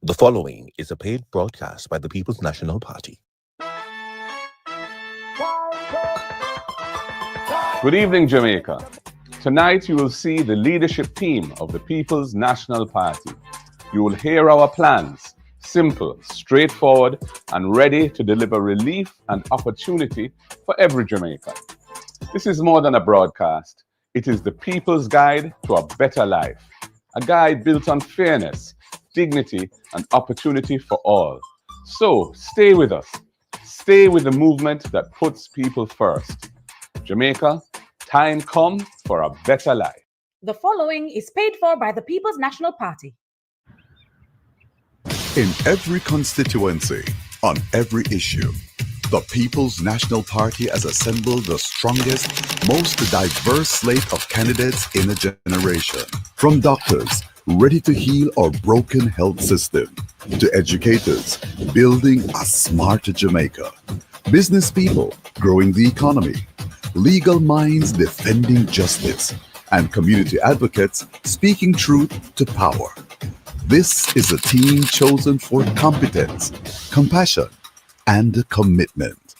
The following is a paid broadcast by the People's National Party. Good evening, Jamaica. Tonight you will see the leadership team of the People's National Party. You will hear our plans, simple, straightforward, and ready to deliver relief and opportunity for every Jamaican. This is more than a broadcast. It is the people's guide to a better life. A guide built on fairness, dignity, and opportunity for all. So stay with us. Stay with the movement that puts people first. Jamaica, time come for a better life. The following is paid for by the People's National Party. In every constituency, on every issue, the People's National Party has assembled the strongest, most diverse slate of candidates in a generation. From doctors ready to heal our broken health system, to educators building a smarter Jamaica, business people growing the economy, legal minds defending justice, and community advocates speaking truth to power. This is a team chosen for competence, compassion, and commitment.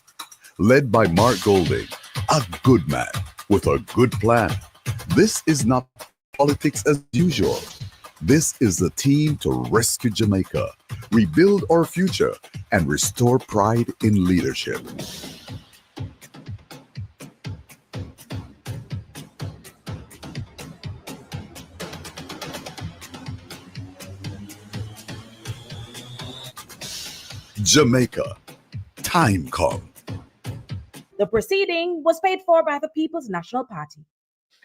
Led by Mark Golding, a good man with a good plan. This is not politics as usual. This is the team to rescue Jamaica, rebuild our future, and restore pride in leadership. Jamaica, time come. The proceeding was paid for by the People's National Party.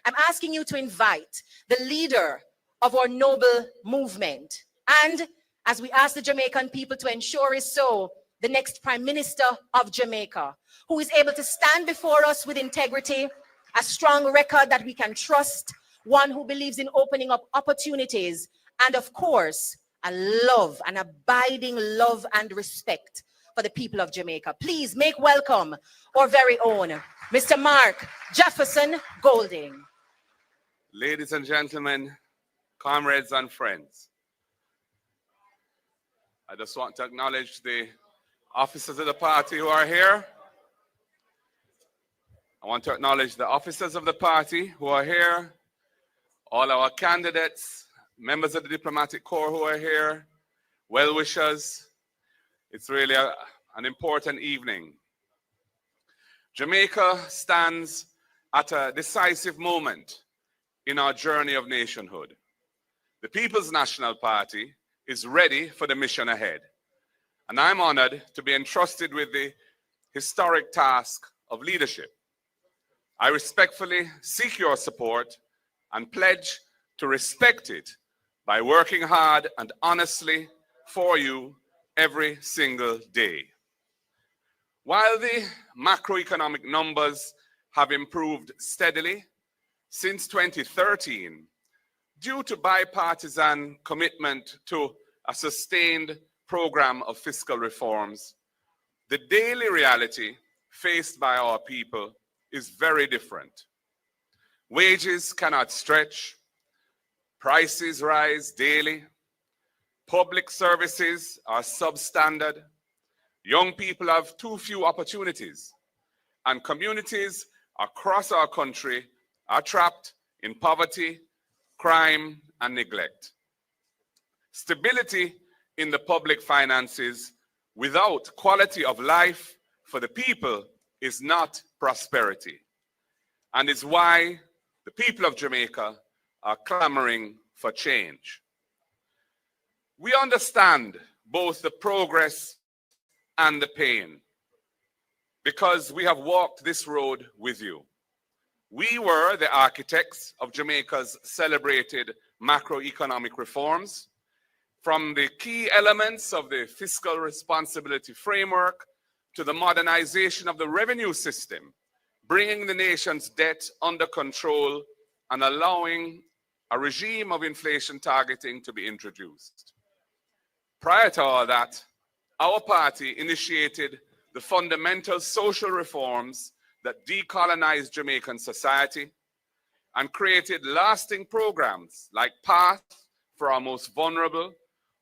I'm asking you to invite the leader of our noble movement, and as we ask the Jamaican people to ensure is so, the next Prime Minister of Jamaica, who is able to stand before us with integrity, a strong record that we can trust, one who believes in opening up opportunities, and of course, a love, an abiding love and respect for the people of Jamaica. Please make welcome our very own Mr. Mark Jefferson Golding. Ladies and gentlemen, comrades and friends, I just want to acknowledge the officers of the party who are here. I want to acknowledge the officers of the party who are here, all our candidates, members of the diplomatic corps who are here, well-wishers. It's really an important evening. Jamaica stands at a decisive moment in our journey of nationhood. The People's National Party is ready for the mission ahead, and I'm honored to be entrusted with the historic task of leadership. I respectfully seek your support and pledge to respect it by working hard and honestly for you every single day. While the macroeconomic numbers have improved steadily since 2013, due to bipartisan commitment to a sustained program of fiscal reforms, the daily reality faced by our people is very different. Wages cannot stretch, prices rise daily, public services are substandard, young people have too few opportunities, and communities across our country are trapped in poverty, crime, and neglect. Stability in the public finances without quality of life for the people is not prosperity, and is why the people of Jamaica are clamoring for change. We understand both the progress and the pain because we have walked this road with you. We were the architects of Jamaica's celebrated macroeconomic reforms, from the key elements of the fiscal responsibility framework to the modernization of the revenue system, bringing the nation's debt under control and allowing a regime of inflation targeting to be introduced. Prior to all that, our party initiated the fundamental social reforms that decolonized Jamaican society and created lasting programs like Path for our most vulnerable,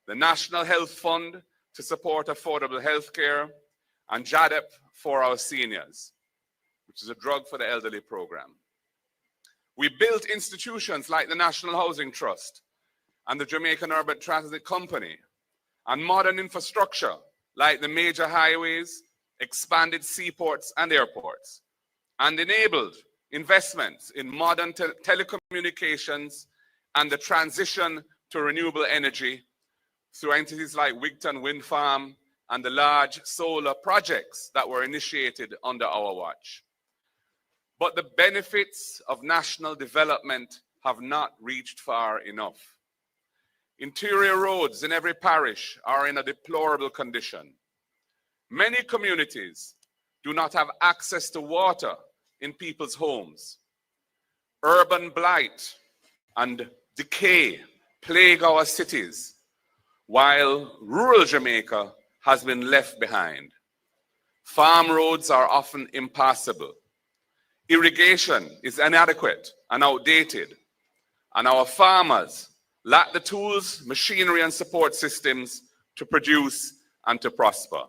the National Health Fund to support affordable health care, and JADEP for our seniors, which is a drug for the elderly program. We built institutions like the National Housing Trust and the Jamaican Urban Transit Company, and modern infrastructure like the major highways, expanded seaports and airports, and enabled investments in modern telecommunications and the transition to renewable energy through entities like Wigton Wind Farm and the large solar projects that were initiated under our watch. But the benefits of national development have not reached far enough. Interior roads in every parish are in a deplorable condition. Many communities do not have access to water in people's homes. Urban blight and decay plague our cities, while rural Jamaica has been left behind. Farm roads are often impassable. Irrigation is inadequate and outdated, and our farmers lack the tools, machinery, and support systems to produce and to prosper.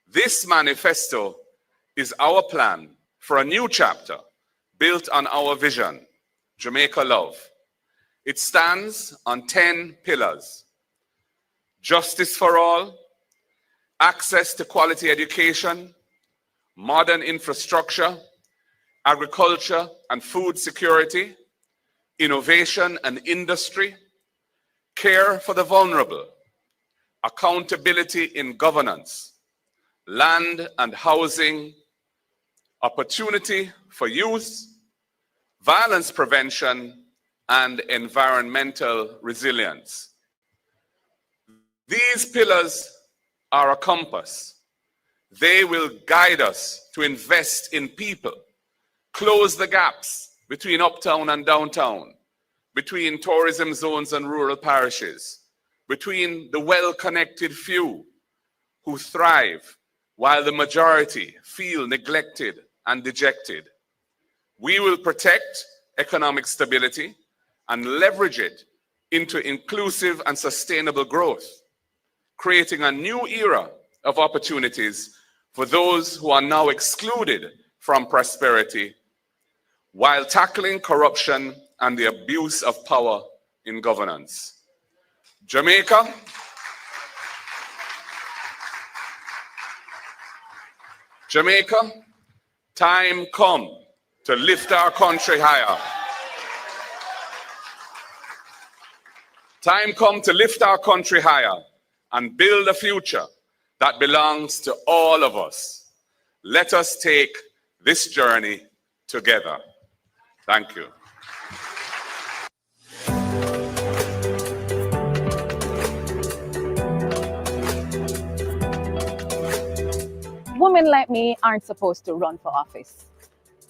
This manifesto is our plan for a new chapter built on our vision, Jamaica Love. It stands on 10 pillars: justice for all, access to quality education, modern infrastructure, agriculture and food security, innovation and industry, care for the vulnerable, accountability in governance, land and housing, opportunity for youth, violence prevention, and environmental resilience. These pillars are a compass. They will guide us to invest in people, close the gaps between uptown and downtown, between tourism zones and rural parishes, between the well-connected few who thrive while the majority feel neglected and dejected. We will protect economic stability and leverage it into inclusive and sustainable growth, creating a new era of opportunities for those who are now excluded from prosperity, while tackling corruption and the abuse of power in governance. Jamaica time come to lift our country higher. Time come to lift our country higher and build a future that belongs to all of us. Let us take this journey together. Thank you. Women like me aren't supposed to run for office.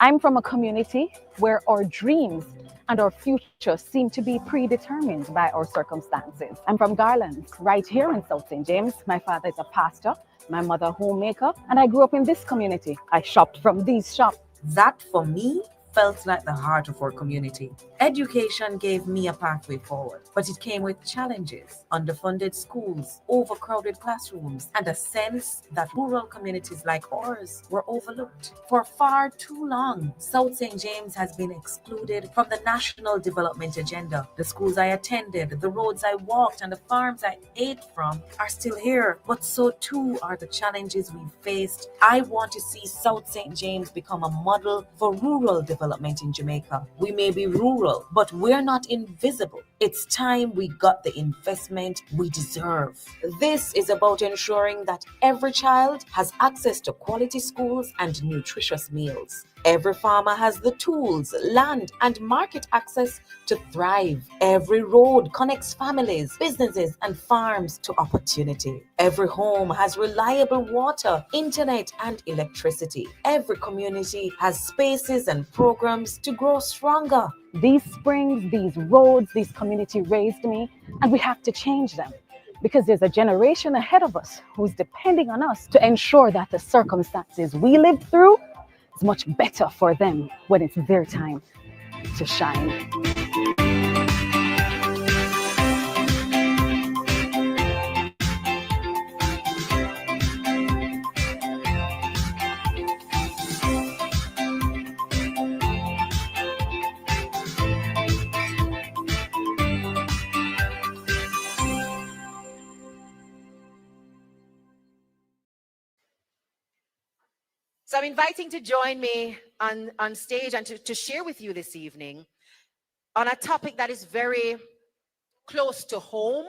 I'm from a community where our dreams and our future seem to be predetermined by our circumstances. I'm from Garland, right here in South St. James. My father is a pastor, my mother a homemaker, and I grew up in this community. I shopped from these shops. That, for me, felt like the heart of our community. Education gave me a pathway forward, but it came with challenges: underfunded schools, overcrowded classrooms, and a sense that rural communities like ours were overlooked. For far too long, South St. James has been excluded from the national development agenda. The schools I attended, the roads I walked, and the farms I ate from are still here, but so too are the challenges we faced. I want to see South St. James become a model for rural development in Jamaica. We may be rural, but we're not invisible. It's time we got the investment we deserve. This is about ensuring that every child has access to quality schools and nutritious meals. Every farmer has the tools, land, and market access to thrive. Every road connects families, businesses, and farms to opportunity. Every home has reliable water, internet, and electricity. Every community has spaces and programs to grow stronger. These springs, these roads, these community raised me, and we have to change them, because there's a generation ahead of us who's depending on us to ensure that the circumstances we lived through is much better for them when it's their time to shine. So I'm inviting to join me on stage and to share with you this evening on a topic that is very close to home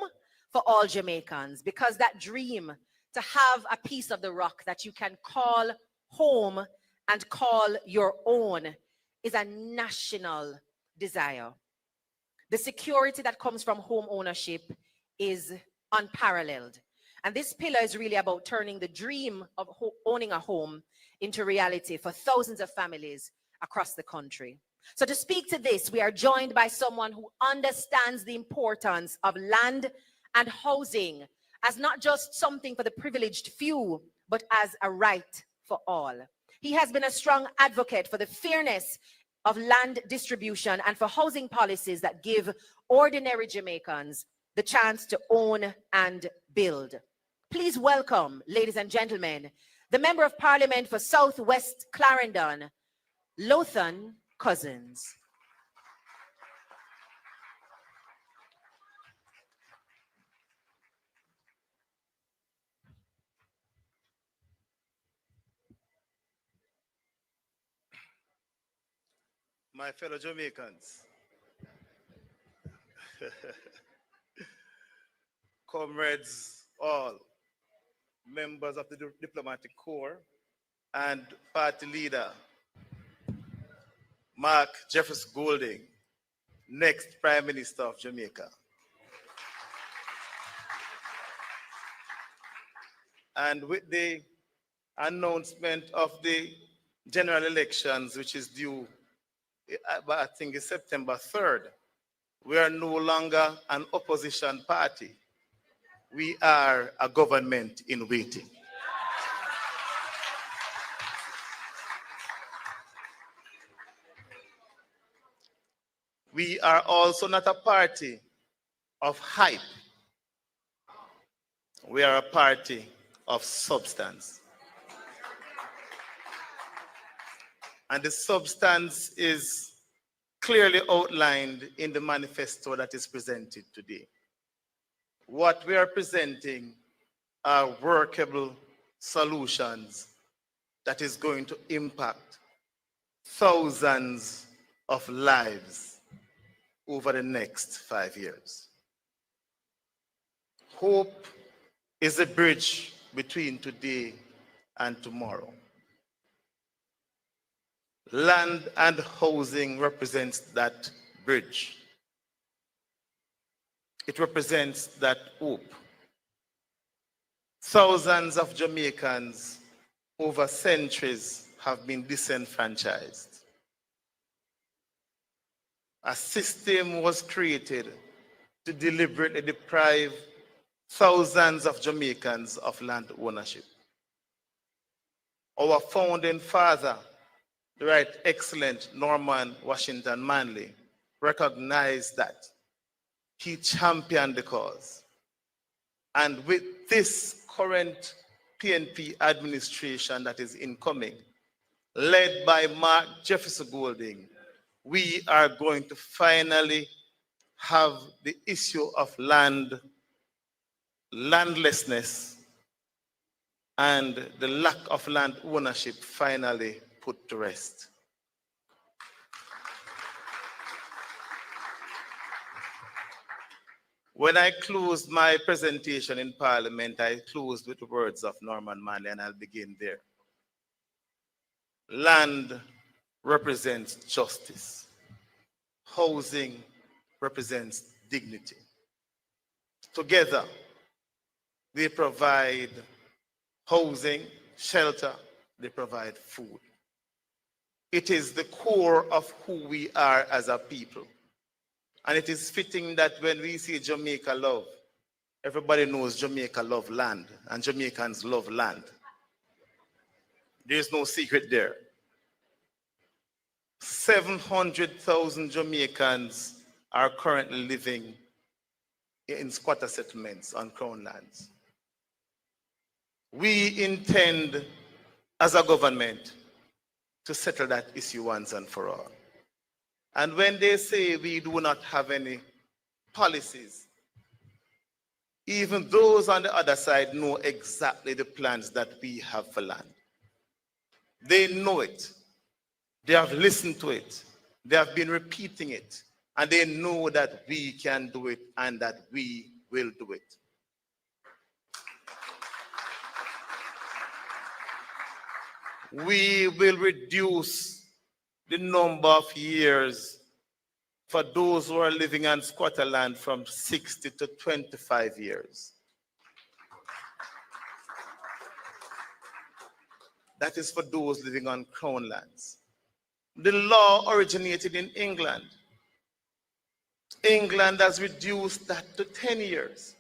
for all Jamaicans, because that dream to have a piece of the rock that you can call home and call your own is a national desire. The security that comes from home ownership is unparalleled. And this pillar is really about turning the dream of owning a home into reality for thousands of families across the country. So to speak to this, we are joined by someone who understands the importance of land and housing as not just something for the privileged few, but as a right for all. He has been a strong advocate for the fairness of land distribution and for housing policies that give ordinary Jamaicans the chance to own and build. Please welcome, ladies and gentlemen, the Member of Parliament for South West Clarendon, Lothan Cousins. My fellow Jamaicans, comrades all, members of the diplomatic corps, and party leader, Mark Jefferson Golding, next Prime Minister of Jamaica. And with the announcement of the general elections, which is due, I think it's September 3rd, we are no longer an opposition party. We are a government in waiting. We are also not a party of hype. We are a party of substance. And the substance is clearly outlined in the manifesto that is presented today. What we are presenting are workable solutions that is going to impact thousands of lives over the next 5 years. Hope is a bridge between today and tomorrow. Land and housing represents that bridge. It represents that hope. Thousands of Jamaicans over centuries have been disenfranchised. A system was created to deliberately deprive thousands of Jamaicans of land ownership. Our founding father, the Right Excellent Norman Washington Manley, recognized that. He championed the cause. And with this current PNP administration that is incoming, led by Mark Jefferson Golding, we are going to finally have the issue of landlessness, and the lack of land ownership finally put to rest. When I closed my presentation in Parliament, I closed with the words of Norman Manley, and I'll begin there. Land represents justice. Housing represents dignity. Together, they provide housing, shelter, they provide food. It is the core of who we are as a people. And it is fitting that when we say Jamaica love, everybody knows Jamaica love land, and Jamaicans love land. There's no secret there. 700,000 Jamaicans are currently living in squatter settlements on Crown lands. We intend, as a government, to settle that issue once and for all. And when they say we do not have any policies, even those on the other side know exactly the plans that we have for land. They know it. They have listened to it. They have been repeating it. And they know that we can do it and that we will do it. We will reduce the number of years for those who are living on squatter land from 60 to 25 years. That is for those living on crown lands. The law originated in England. England has reduced that to 10 years.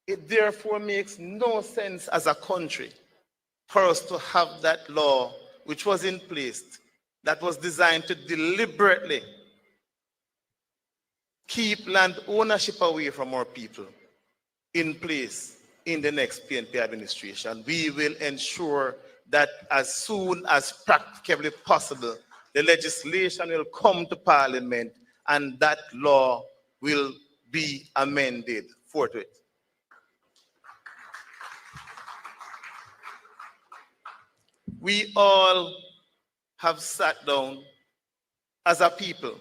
It therefore makes no sense as a country for us to have that law which was in place that was designed to deliberately keep land ownership away from our people in place in the next PNP administration. We will ensure that as soon as practically possible, the legislation will come to Parliament and that law will be amended forthwith. We all have sat down as a people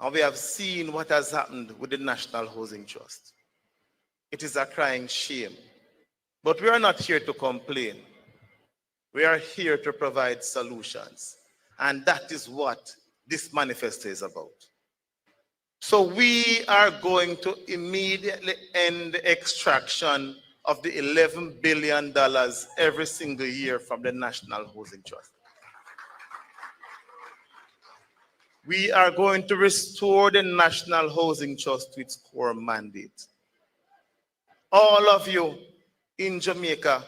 and we have seen what has happened with the National Housing Trust. It is a crying shame. But we are not here to complain. We are here to provide solutions. And that is what this manifesto is about. So we are going to immediately end the extraction of the $11 billion every single year from the National Housing Trust. We are going to restore the National Housing Trust to its core mandate. All of you in Jamaica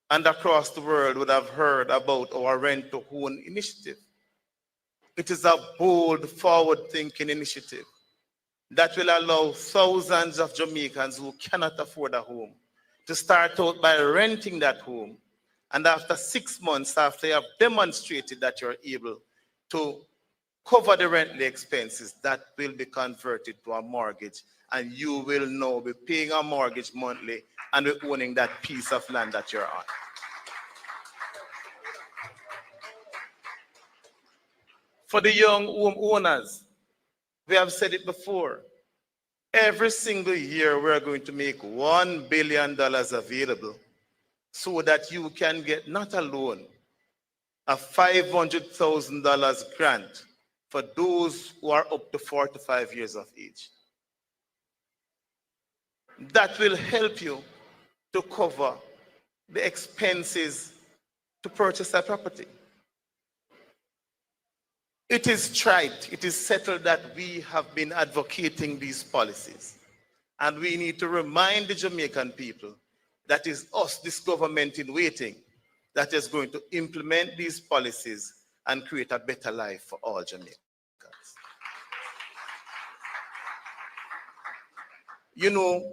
and across the world would have heard about our Rent to Own initiative. It is a bold, forward-thinking initiative that will allow thousands of Jamaicans who cannot afford a home to start out by renting that home. And after 6 months, after you have demonstrated that you're able to cover the rental expenses, that will be converted to a mortgage. And you will now be paying a mortgage monthly and be owning that piece of land that you're on. For the young home owners, we have said it before, every single year we're going to make $1 billion available so that you can get not a loan, a $500,000 grant for those who are up to 45 years of age. That will help you to cover the expenses to purchase a property. It is tried, it is settled that we have been advocating these policies. And we need to remind the Jamaican people that is us, this government in waiting, that is going to implement these policies and create a better life for all Jamaicans. You know,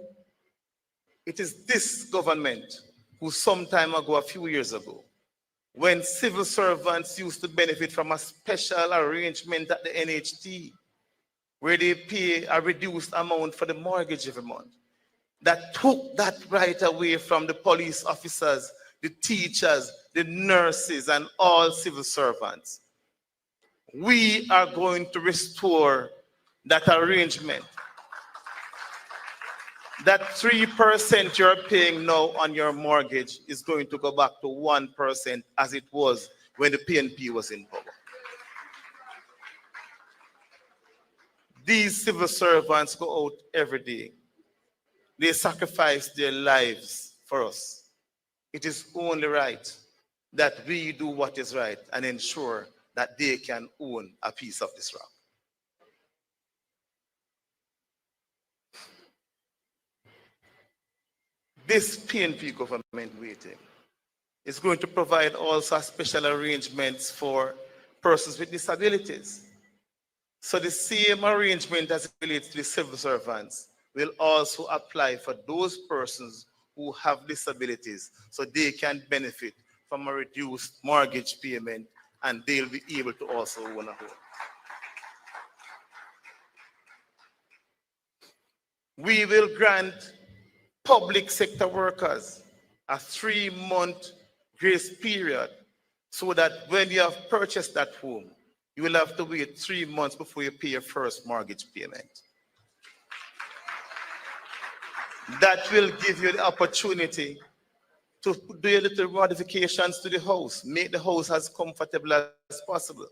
it is this government who some time ago, a few years ago, when civil servants used to benefit from a special arrangement at the NHT, where they pay a reduced amount for the mortgage every month, that took that right away from the police officers, the teachers, the nurses, and all civil servants. We are going to restore that arrangement. That 3% you're paying now on your mortgage is going to go back to 1% as it was when the PNP was in power. These civil servants go out every day. They sacrifice their lives for us. It is only right that we do what is right and ensure that they can own a piece of this rock. This PNP government waiting is going to provide also special arrangements for persons with disabilities. So the same arrangement as it relates to the civil servants will also apply for those persons who have disabilities, so they can benefit from a reduced mortgage payment and they'll be able to also own a home. We will grant public sector workers a 3-month grace period so that when you have purchased that home, you will have to wait 3 months before you pay your first mortgage payment. That will give you the opportunity to do a little modifications to the house, make the house as comfortable as possible.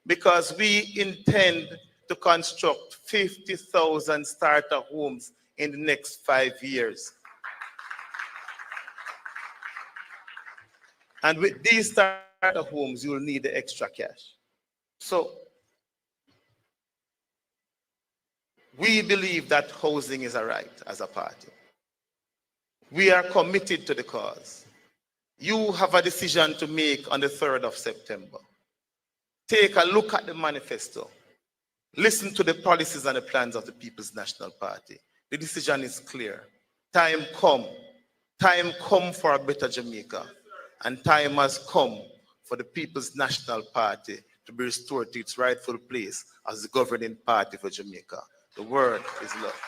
Because we intend to construct 50,000 starter homes in the next 5 years. And with these starter homes, you will need the extra cash. So we believe that housing is a right as a party. We are committed to the cause. You have a decision to make on the 3rd of September. Take a look at the manifesto. Listen to the policies and the plans of the People's National Party. The decision is clear. Time come. Time come for a better Jamaica. And time has come for the People's National Party to be restored to its rightful place as the governing party for Jamaica. The word is love.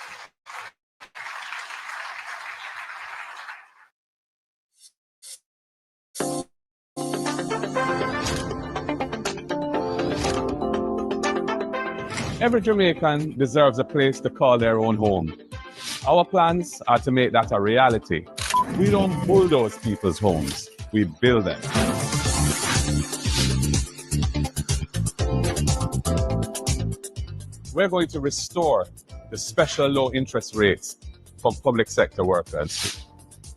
Every Jamaican deserves a place to call their own home. Our plans are to make that a reality. We don't bulldoze people's homes, we build them. We're going to restore the special low interest rates for public sector workers.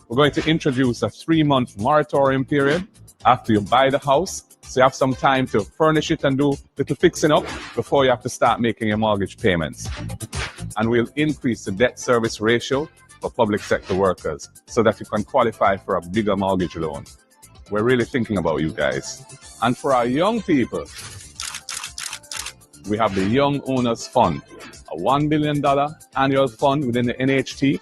We're going to introduce a 3-month moratorium period after you buy the house, so you have some time to furnish it and do little fixing up before you have to start making your mortgage payments. And we'll increase the debt service ratio for public sector workers so that you can qualify for a bigger mortgage loan. We're really thinking about you guys. And for our young people, we have the Young Owners Fund, a $1 billion annual fund within the NHT,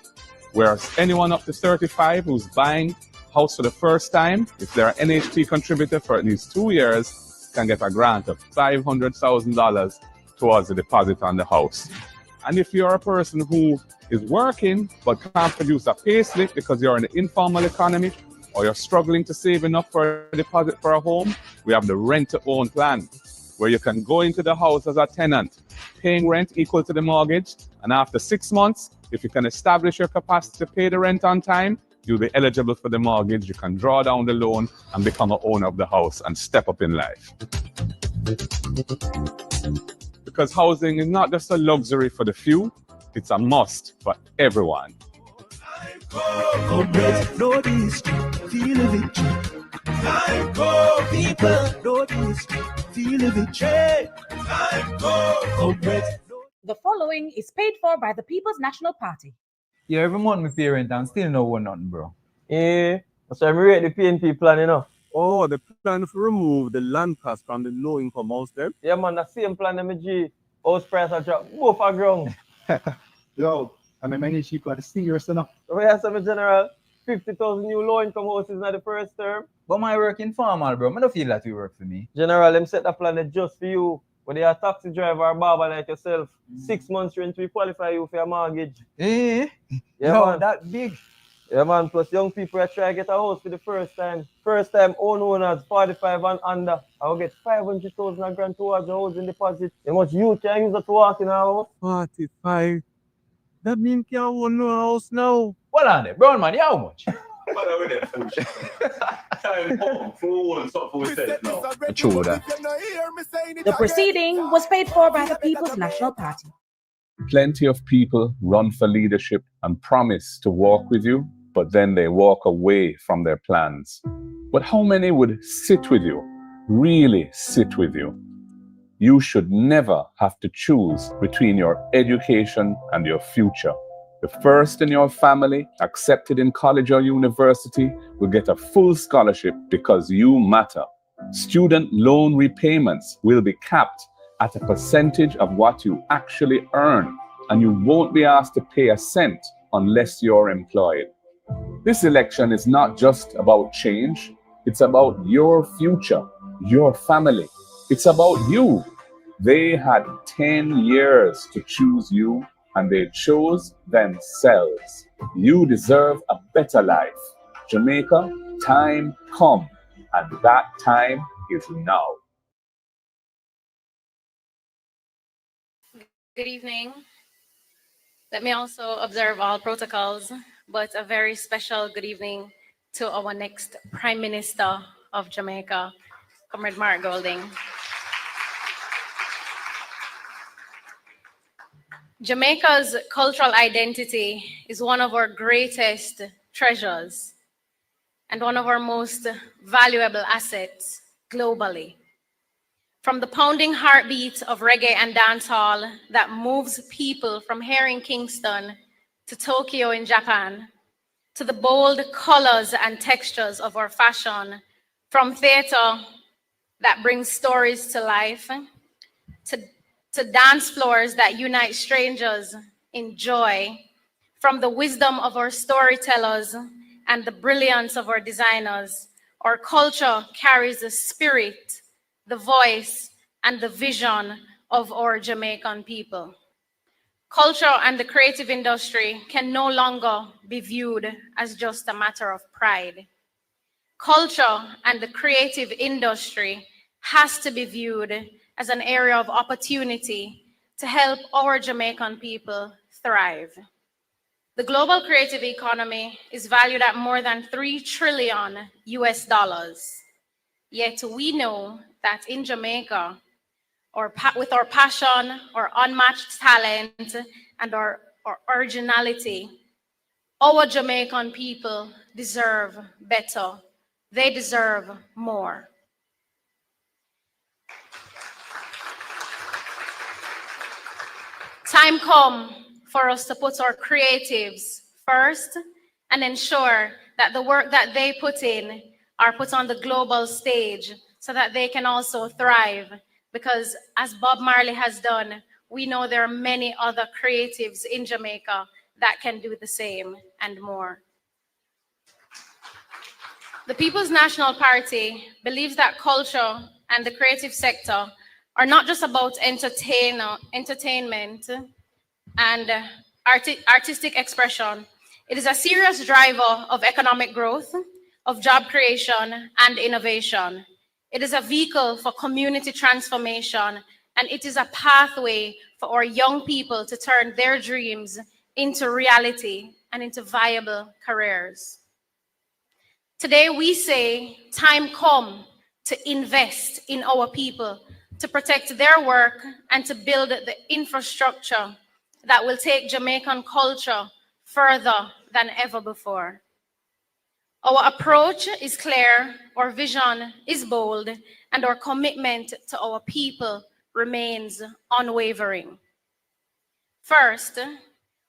where anyone up to 35 who's buying house for the first time, if they're an NHT contributor for at least 2 years, can get a grant of $500,000 towards the deposit on the house. And if you're a person who is working but can't produce a payslip because you're in the informal economy or you're struggling to save enough for a deposit for a home, we have the rent-to-own plan, where you can go into the house as a tenant, paying rent equal to the mortgage, and after 6 months, if you can establish your capacity to pay the rent on time, you'll be eligible for the mortgage. You can draw down the loan and become an owner of the house and step up in life. Because housing is not just a luxury for the few, it's a must for everyone. The following is paid for by the People's National Party. Yeah, every month my parent and still no one nothing, bro. Yeah, that's why I rate the PNP plan, you know. Oh, the plan to remove the land cost from the low-income house there? Yeah, man, the same plan that G. House price are drop both are ground. Yo, I mean, many cheap are the serious enough. So yeah, so general, 50,000 new low-income houses in the first term. But my work informal, bro. I don't feel that you work for me. General, them set the plan just for you. When they are a taxi driver or barber like yourself, 6 months rent will qualify you for your mortgage. Eh? Yeah, no, man. that big. Yeah, man. Plus, young people are trying to get a house for the first time. First time owners, 45 and under. I will get 500,000 grand towards the housing deposit. How much you can use that to walk in a house? 45. That means you can't own no house now. What on it? Brown man, how much? The proceeding was paid for by the People's National Party. Plenty of people run for leadership and promise to walk with you, but then they walk away from their plans. But how many would sit with you, really sit with you? You should never have to choose between your education and your future. The first in your family accepted in college or university will get a full scholarship because you matter. Student loan repayments will be capped at a percentage of what you actually earn, and you won't be asked to pay a cent unless you're employed. This election is not just about change, it's about your future, your family. It's about you. They had 10 years to choose you, and they chose themselves. You deserve a better life. Jamaica, time come. and that time is now. Good evening. Let me also observe all protocols, but a very special good evening to our next Prime Minister of Jamaica, Comrade Mark Golding. Jamaica's cultural identity is one of our greatest treasures and one of our most valuable assets globally. From the pounding heartbeat of reggae and dancehall that moves people from here in Kingston to Tokyo in Japan, to the bold colors and textures of our fashion, from theater that brings stories to life, to dance floors that unite strangers in joy, from the wisdom of our storytellers and the brilliance of our designers, our culture carries the spirit, the voice, and the vision of our Jamaican people. Culture and the creative industry can no longer be viewed as just a matter of pride. Culture and the creative industry has to be viewed as an area of opportunity to help our Jamaican people thrive. The global creative economy is valued at more than $3 trillion US. Yet we know that in Jamaica, with our passion, our unmatched talent, and our originality, our Jamaican people deserve better. They deserve more. Time come for us to put our creatives first and ensure that the work that they put in are put on the global stage so that they can also thrive. Because as Bob Marley has done, we know there are many other creatives in Jamaica that can do the same and more. The People's National Party believes that culture and the creative sector are not just about entertainment and artistic expression. It is a serious driver of economic growth, of job creation, and innovation. It is a vehicle for community transformation, and it is a pathway for our young people to turn their dreams into reality and into viable careers. Today, we say, time come to invest in our people, to protect their work, and to build the infrastructure that will take Jamaican culture further than ever before. Our approach is clear, our vision is bold, and our commitment to our people remains unwavering. First,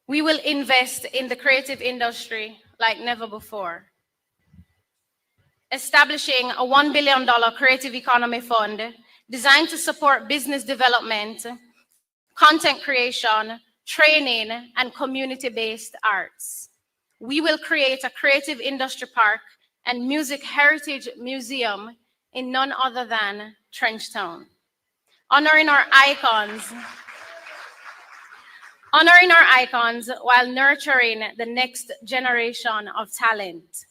we will invest in the creative industry like never before. Establishing a $1 billion creative economy fund designed to support business development, content creation, training, and community-based arts. We will create a creative industry park and music heritage museum in none other than Trenchtown, honoring our icons while nurturing the next generation of talent.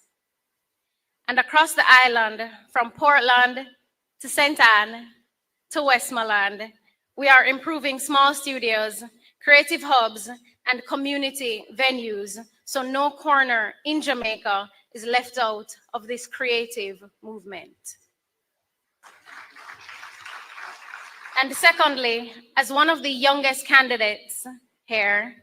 And across the island, from Portland to St. Anne to Westmoreland, we are improving small studios, creative hubs, and community venues, so no corner in Jamaica is left out of this creative movement. And secondly, as one of the youngest candidates here,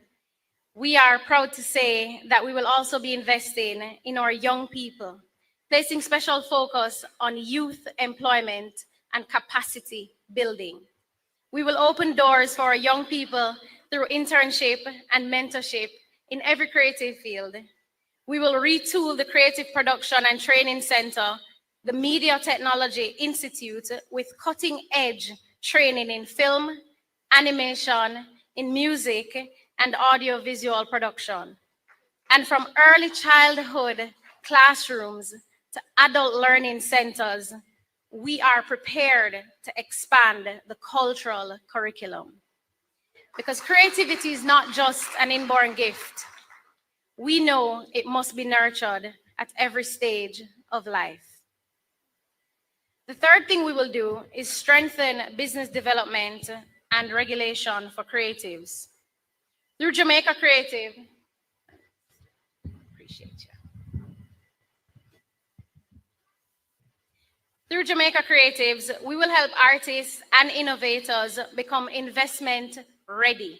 we are proud to say that we will also be investing in our young people, placing special focus on youth employment and capacity building. We will open doors for our young people through internship and mentorship in every creative field. We will retool the Creative Production and Training Center, the Media Technology Institute, with cutting-edge training in film, animation, in music, and audiovisual production. And from early childhood classrooms to adult learning centers, we are prepared to expand the cultural curriculum. Because creativity is not just an inborn gift. We know it must be nurtured at every stage of life. The third thing we will do is strengthen business development and regulation for creatives. Through Jamaica Creative, appreciate you. Through Jamaica Creatives, we will help artists and innovators become investment ready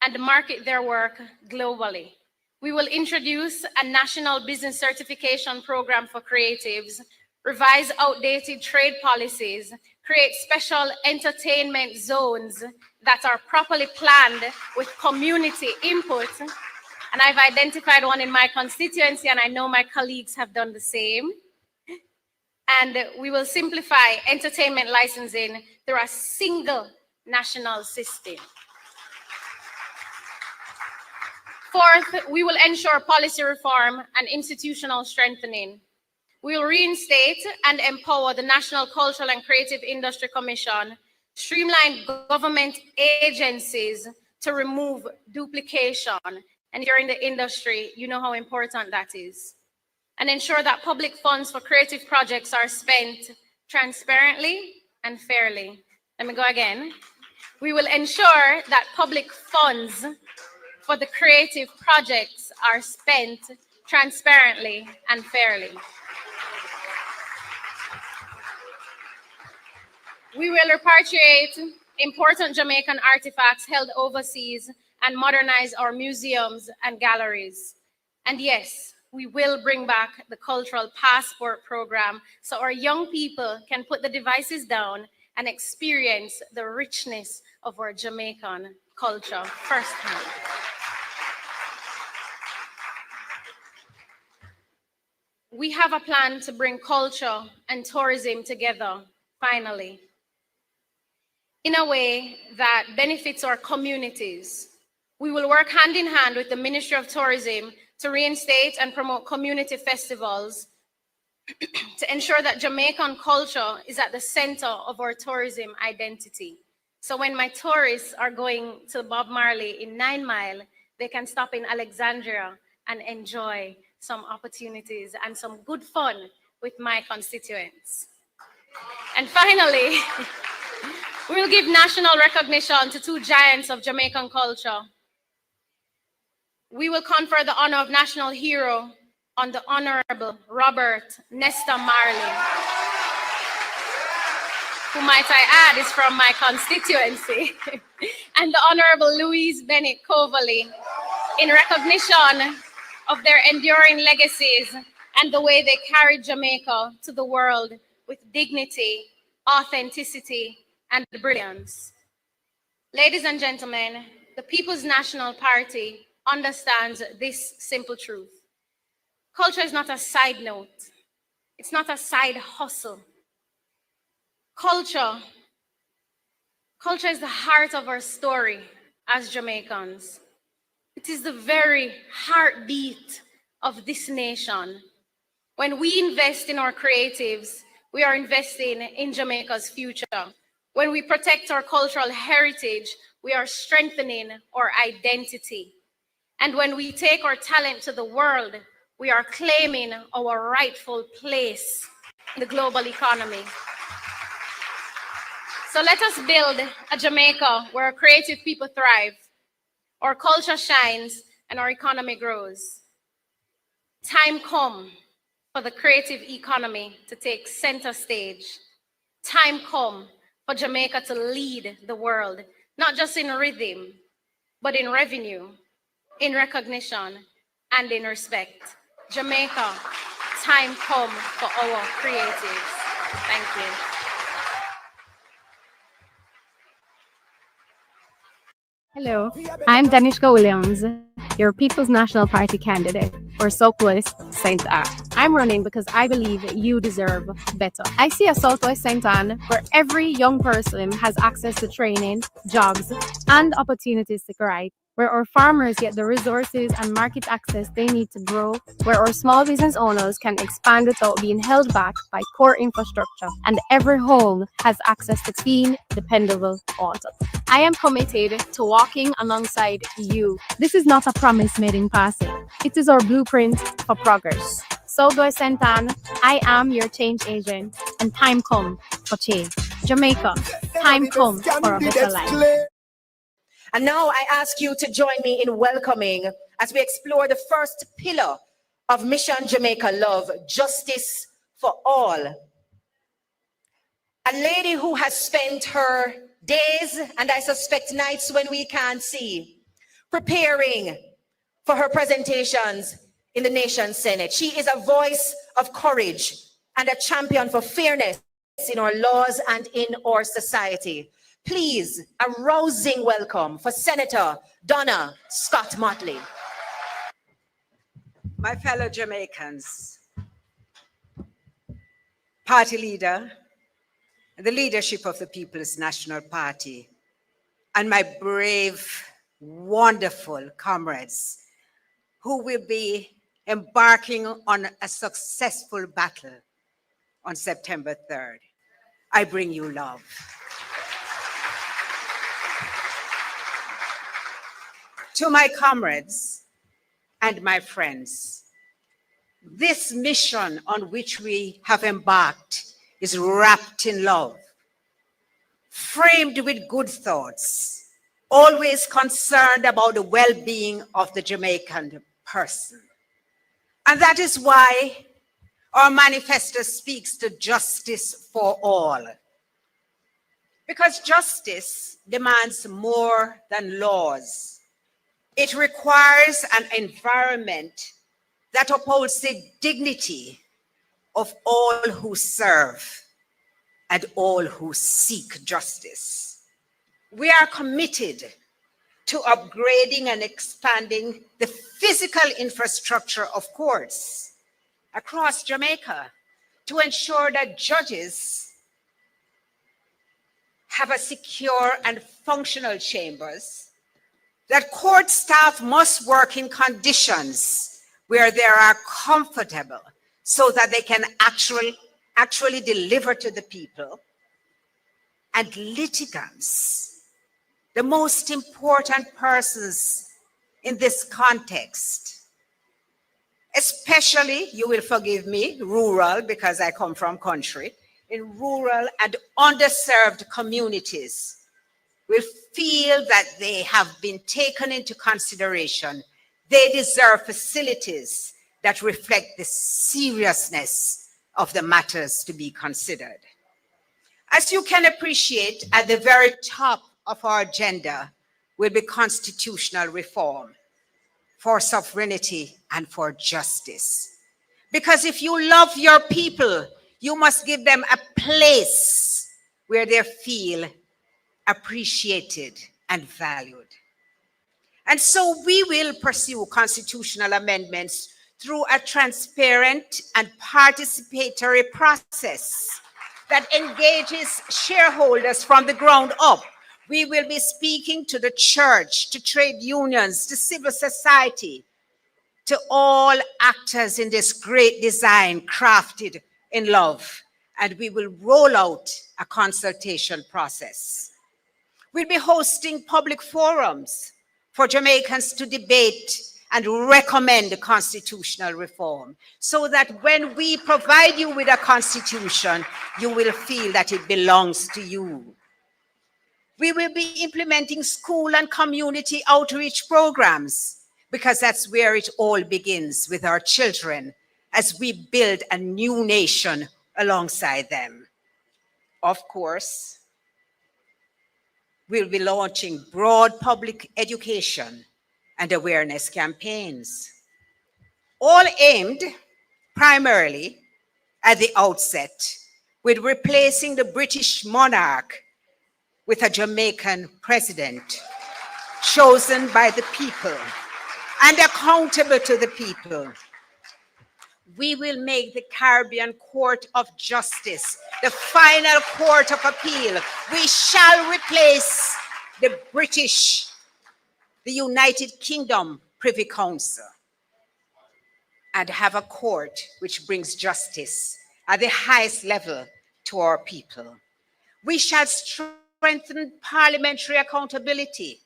and market their work globally. We will introduce a national business certification program for creatives, revise outdated trade policies, create special entertainment zones that are properly planned with community input. And I've identified one in my constituency, and I know my colleagues have done the same. And we will simplify entertainment licensing through a single national system. Fourth, we will ensure policy reform and institutional strengthening. We will reinstate and empower the National Cultural and Creative Industry Commission, streamline government agencies to remove duplication. And if you're in the industry, you know how important that is. And ensure that public funds for creative projects are spent transparently and fairly. Let me go again. We will ensure that public funds for the creative projects are spent transparently and fairly. We will repatriate important Jamaican artifacts held overseas and modernize our museums and galleries. And yes, we will bring back the cultural passport program so our young people can put the devices down and experience the richness of our Jamaican culture firsthand. We have a plan to bring culture and tourism together, finally, in a way that benefits our communities. We will work hand in hand with the Ministry of Tourism to reinstate and promote community festivals to ensure that Jamaican culture is at the center of our tourism identity. So when my tourists are going to Bob Marley in 9 Mile, they can stop in Alexandria and enjoy some opportunities and some good fun with my constituents. And finally, we will give national recognition to 2 giants of Jamaican culture. We will confer the honor of National Hero on the Honorable Robert Nesta Marley, who, might I add, is from my constituency, and the Honorable Louise Bennett Coverley, in recognition of their enduring legacies and the way they carried Jamaica to the world with dignity, authenticity, and brilliance. Ladies and gentlemen, the People's National Party understands this simple truth. Culture is not a side note. It's not a side hustle. Culture is the heart of our story as Jamaicans. It is the very heartbeat of this nation. When we invest in our creatives, we are investing in Jamaica's future. When we protect our cultural heritage, we are strengthening our identity. And when we take our talent to the world, we are claiming our rightful place in the global economy. So let us build a Jamaica where creative people thrive, our culture shines, and our economy grows. Time come for the creative economy to take center stage. Time come for Jamaica to lead the world, not just in rhythm, but in revenue, in recognition, and in respect. Jamaica, time come for our creatives. Thank you. Hello, I'm Danishka Williams, your People's National Party candidate for Southwest St. Ann. I'm running because I believe you deserve better. I see a Southwest St. Ann where every young person has access to training, jobs, and opportunities to thrive, where our farmers get the resources and market access they need to grow, where our small business owners can expand without being held back by poor infrastructure, and every home has access to clean, dependable water. I am committed to walking alongside you. This is not a promise made in passing. It is our blueprint for progress. Southwest St. Anne, I am your change agent, and time come for change. Jamaica, time come for a better life. And now I ask you to join me in welcoming, as we explore the first pillar of Mission Jamaica Love, justice for all. A lady who has spent her days, and I suspect nights when we can't see, preparing for her presentations in the nation's Senate. She is a voice of courage and a champion for fairness in our laws and in our society. Please, a rousing welcome for Senator Donna Scott Motley. My fellow Jamaicans, party leader, the leadership of the People's National Party, and my brave, wonderful comrades who will be embarking on a successful battle on September 3rd. I bring you love. To my comrades and my friends, this mission on which we have embarked is wrapped in love, framed with good thoughts, always concerned about the well-being of the Jamaican person. And that is why our manifesto speaks to justice for all. Because justice demands more than laws. It requires an environment that upholds the dignity of all who serve and all who seek justice. We are committed to upgrading and expanding the physical infrastructure of courts across Jamaica to ensure that judges have a secure and functional chambers, that court staff must work in conditions where they are comfortable so that they can actually deliver to the people, and litigants, the most important persons in this context, especially, you will forgive me, rural, because I come from country, in rural and underserved communities, will feel that they have been taken into consideration. They deserve facilities that reflect the seriousness of the matters to be considered. As you can appreciate, at the very top of our agenda will be constitutional reform for sovereignty and for justice. Because if you love your people, you must give them a place where they feel appreciated and valued. And so we will pursue constitutional amendments through a transparent and participatory process that engages shareholders from the ground up. We will be speaking to the church, to trade unions, to civil society, to all actors in this great design crafted in love. And we will roll out a consultation process. We'll be hosting public forums for Jamaicans to debate and recommend constitutional reform, so that when we provide you with a constitution, you will feel that it belongs to you. We will be implementing school and community outreach programs, because that's where it all begins, with our children, as we build a new nation alongside them. Of course, we'll be launching broad public education and awareness campaigns, all aimed primarily at the outset with replacing the British monarch with a Jamaican president chosen by the people and accountable to the people. We will make the Caribbean Court of Justice the final court of appeal. We shall replace the British, the United Kingdom Privy Council, and have a court which brings justice at the highest level to our people. We shall strengthen parliamentary accountability.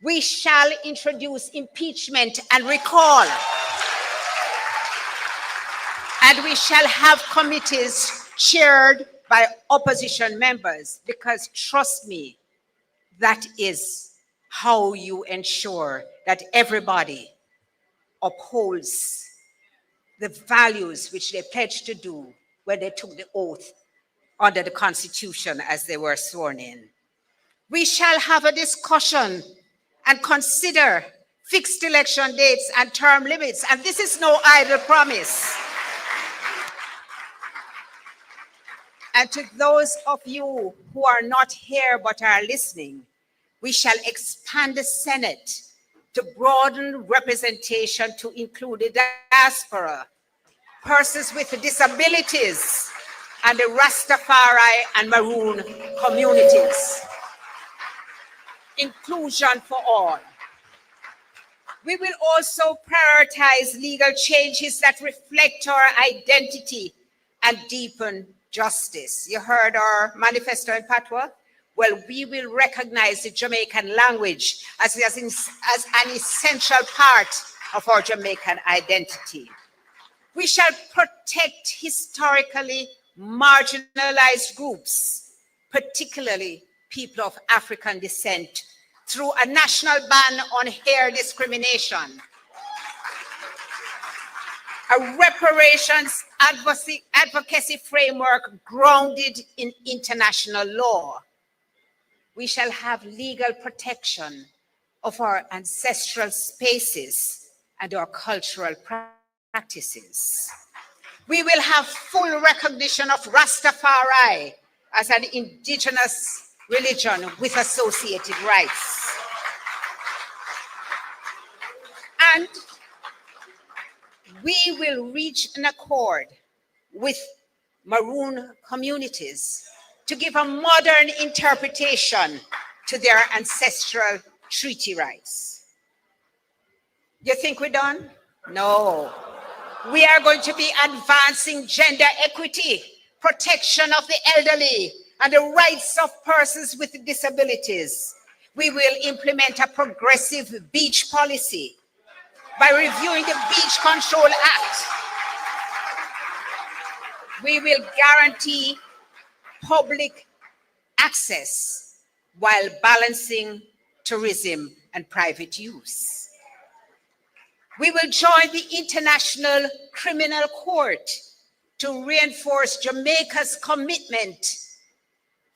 We shall introduce impeachment and recall. And we shall have committees chaired by opposition members, because trust me, that is how you ensure that everybody upholds the values which they pledged to do when they took the oath under the Constitution as they were sworn in. We shall have a discussion and consider fixed election dates and term limits, and this is no idle promise. And to those of you who are not here but are listening, we shall expand the Senate to broaden representation to include the diaspora, persons with disabilities, and the Rastafari and Maroon communities. Inclusion for all. We will also prioritize legal changes that reflect our identity and deepen justice. You heard our manifesto in Patois? Well, we will recognize the Jamaican language as an essential part of our Jamaican identity. We shall protect historically marginalized groups, particularly people of African descent, through a national ban on hair discrimination, a reparations advocacy framework grounded in international law. We shall have legal protection of our ancestral spaces and our cultural practices. We will have full recognition of Rastafari as an indigenous religion with associated rights. And we will reach an accord with Maroon communities to give a modern interpretation to their ancestral treaty rights. You think we're done? No. We are going to be advancing gender equity, protection of the elderly, and the rights of persons with disabilities. We will implement a progressive beach policy by reviewing the Beach Control Act. We will guarantee public access while balancing tourism and private use. We will join the International Criminal Court to reinforce Jamaica's commitment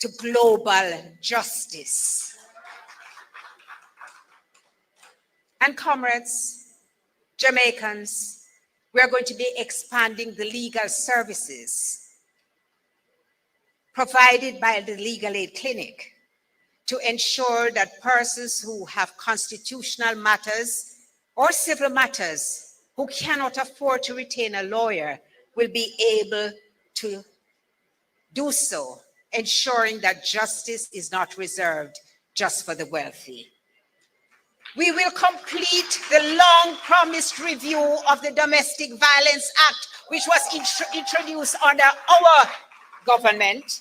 to global justice. And comrades, Jamaicans, we are going to be expanding the legal services provided by the Legal Aid Clinic to ensure that persons who have constitutional matters or civil matters who cannot afford to retain a lawyer will be able to do so, ensuring that justice is not reserved just for the wealthy. We will complete the long-promised review of the Domestic Violence Act, which was introduced under our government,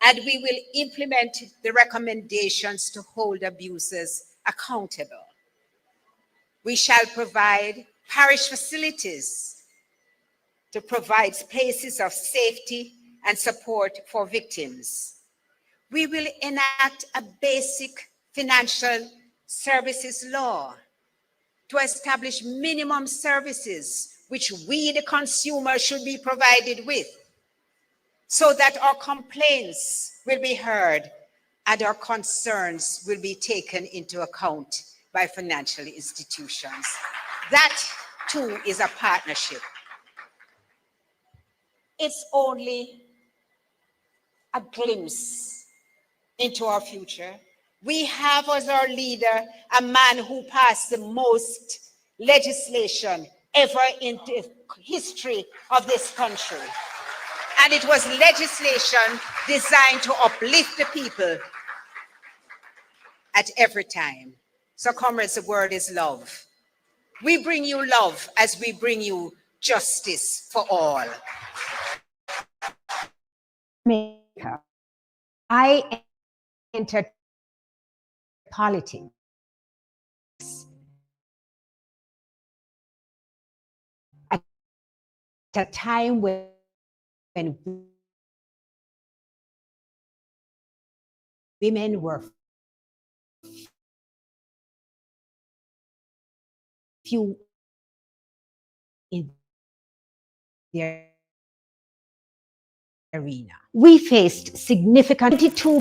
and we will implement the recommendations to hold abusers accountable. We shall provide parish facilities to provide places of safety and support for victims. We will enact a basic financial services law to establish minimum services which we, the consumer, should be provided with, so that our complaints will be heard and our concerns will be taken into account by financial institutions. That too is a partnership. It's only a glimpse into our future. We have as our leader a man who passed the most legislation ever in the history of this country. And it was legislation designed to uplift the people at every time. So comrades, the word is love. We bring you love as we bring you justice for all. I entered politics a time when women were few in the arena. We faced significant 22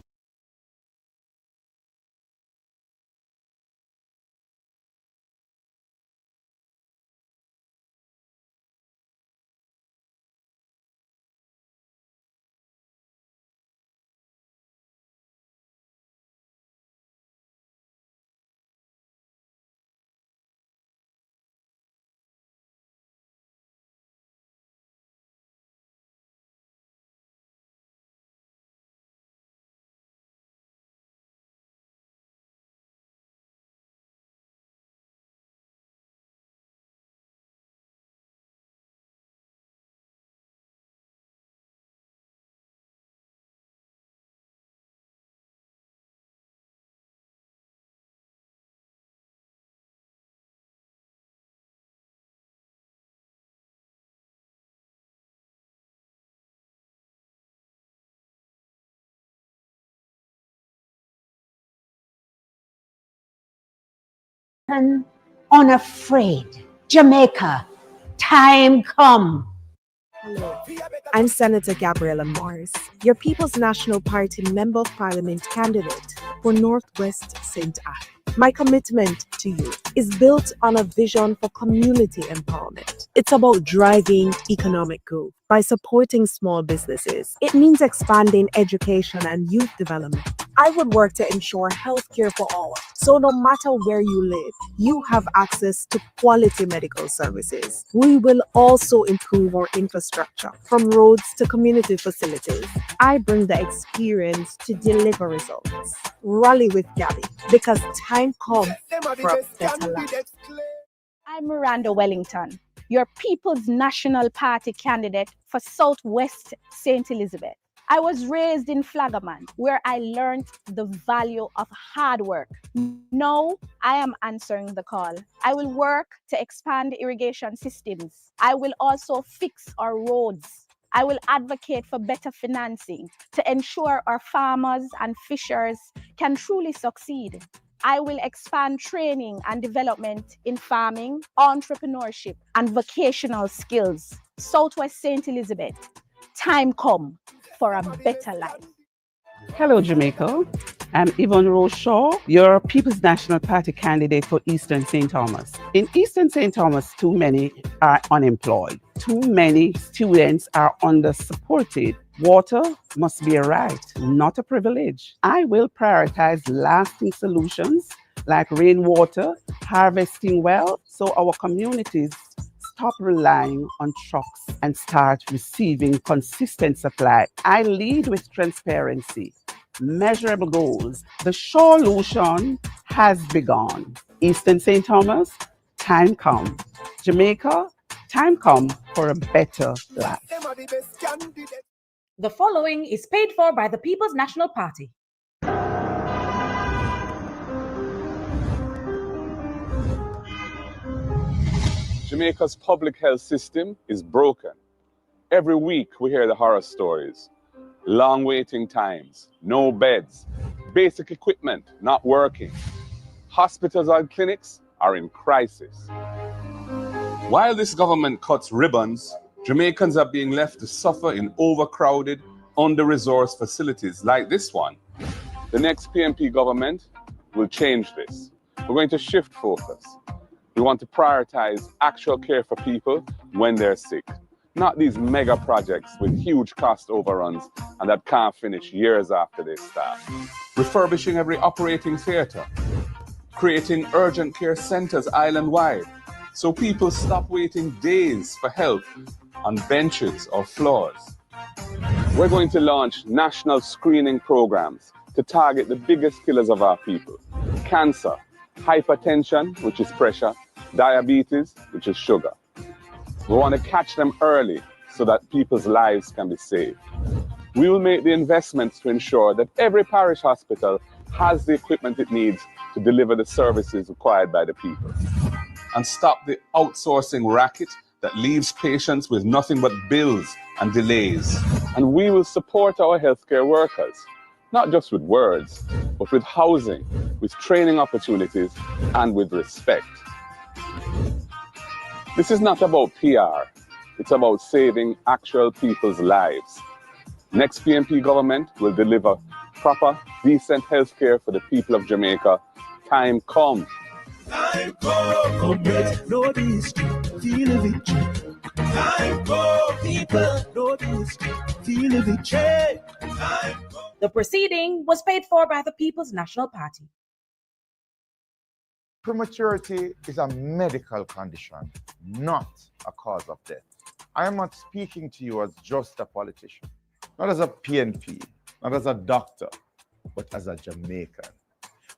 unafraid. Jamaica, time come. Hello, I'm Senator Gabriella Morris, your People's National Party Member of Parliament candidate for Northwest St. Anne. My commitment to you is built on a vision for community empowerment. It's about driving economic growth by supporting small businesses. It means expanding education and youth development. I would work to ensure healthcare for all, so no matter where you live, you have access to quality medical services. We will also improve our infrastructure, from roads to community facilities. I bring the experience to deliver results. Rally with Gabby, because time comes for a better life. I'm Miranda Wellington, your People's National Party candidate for Southwest St. Elizabeth. I was raised in Flagaman, where I learned the value of hard work. Now, I am answering the call. I will work to expand irrigation systems. I will also fix our roads. I will advocate for better financing to ensure our farmers and fishers can truly succeed. I will expand training and development in farming, entrepreneurship, and vocational skills. Southwest St. Elizabeth, time come for a better life. Hello, Jamaica. I'm Yvonne Rose Shaw, your People's National Party candidate for Eastern St. Thomas. In Eastern St. Thomas, too many are unemployed. Too many students are under-supported. Water must be a right, not a privilege. I will prioritize lasting solutions like rainwater, harvesting well, so our communities stop relying on trucks and start receiving consistent supply. I lead with transparency, measurable goals. The solution has begun. Eastern St. Thomas, time come. Jamaica, time come for a better life. The following is paid for by the People's National Party. Jamaica's public health system is broken. Every week we hear the horror stories. Long waiting times, no beds, basic equipment not working. Hospitals and clinics are in crisis. While this government cuts ribbons, Jamaicans are being left to suffer in overcrowded, under-resourced facilities like this one. The next PNP government will change this. We're going to shift focus. We want to prioritize actual care for people when they're sick, not these mega projects with huge cost overruns and that can't finish years after they start. Refurbishing every operating theatre, creating urgent care centers island-wide, so people stop waiting days for help on benches or floors. We're going to launch national screening programs to target the biggest killers of our people: cancer, hypertension, which is pressure, diabetes, which is sugar. We want to catch them early so that people's lives can be saved. We will make the investments to ensure that every parish hospital has the equipment it needs to deliver the services required by the people. And stop the outsourcing racket that leaves patients with nothing but bills and delays. And we will support our healthcare workers, not just with words, but with housing, with training opportunities, and with respect. This is not about PR. It's about saving actual people's lives. Next PNP government will deliver proper, decent healthcare for the people of Jamaica. Time come. Time come, no history, feel the victory. Time come, people, no history, feel the victory. The proceeding was paid for by the People's National Party. Prematurity is a medical condition, not a cause of death. I am not speaking to you as just a politician, not as a PNP, not as a doctor, but as a Jamaican.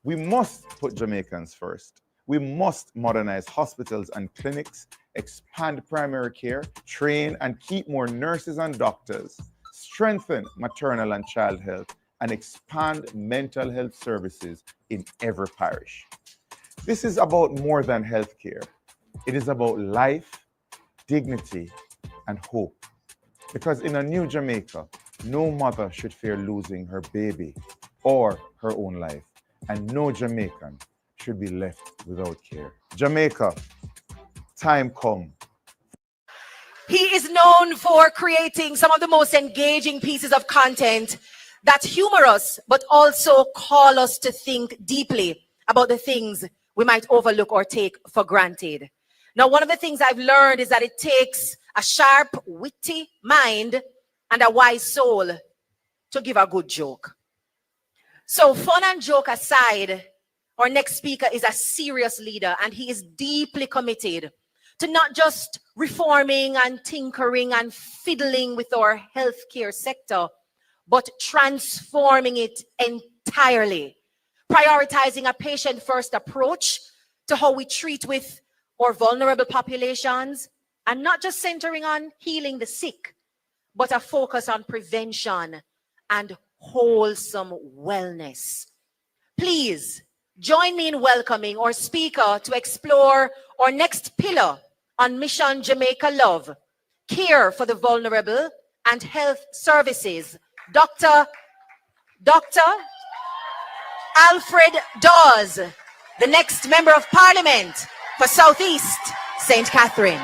We must put Jamaicans first. We must modernize hospitals and clinics, expand primary care, train and keep more nurses and doctors, strengthen maternal and child health, and expand mental health services in every parish. This is about more than healthcare. It is about life, dignity, and hope. Because in a new Jamaica, no mother should fear losing her baby or her own life, and no Jamaican should be left without care. Jamaica, time come. He is known for creating some of the most engaging pieces of content that humor us, but also call us to think deeply about the things we might overlook or take for granted. Now, one of the things I've learned is that it takes a sharp, witty mind and a wise soul to give a good joke. So fun and joke aside, our next speaker is a serious leader, and he is deeply committed to not just reforming and tinkering and fiddling with our healthcare sector, but transforming it entirely, prioritizing a patient-first approach to how we treat with our vulnerable populations, and not just centering on healing the sick, but a focus on prevention and wholesome wellness. Please join me in welcoming our speaker to explore our next pillar on Mission Jamaica Love, care for the vulnerable and health services, Dr. Alfred Dawes, the next Member of Parliament for Southeast St. Catherine.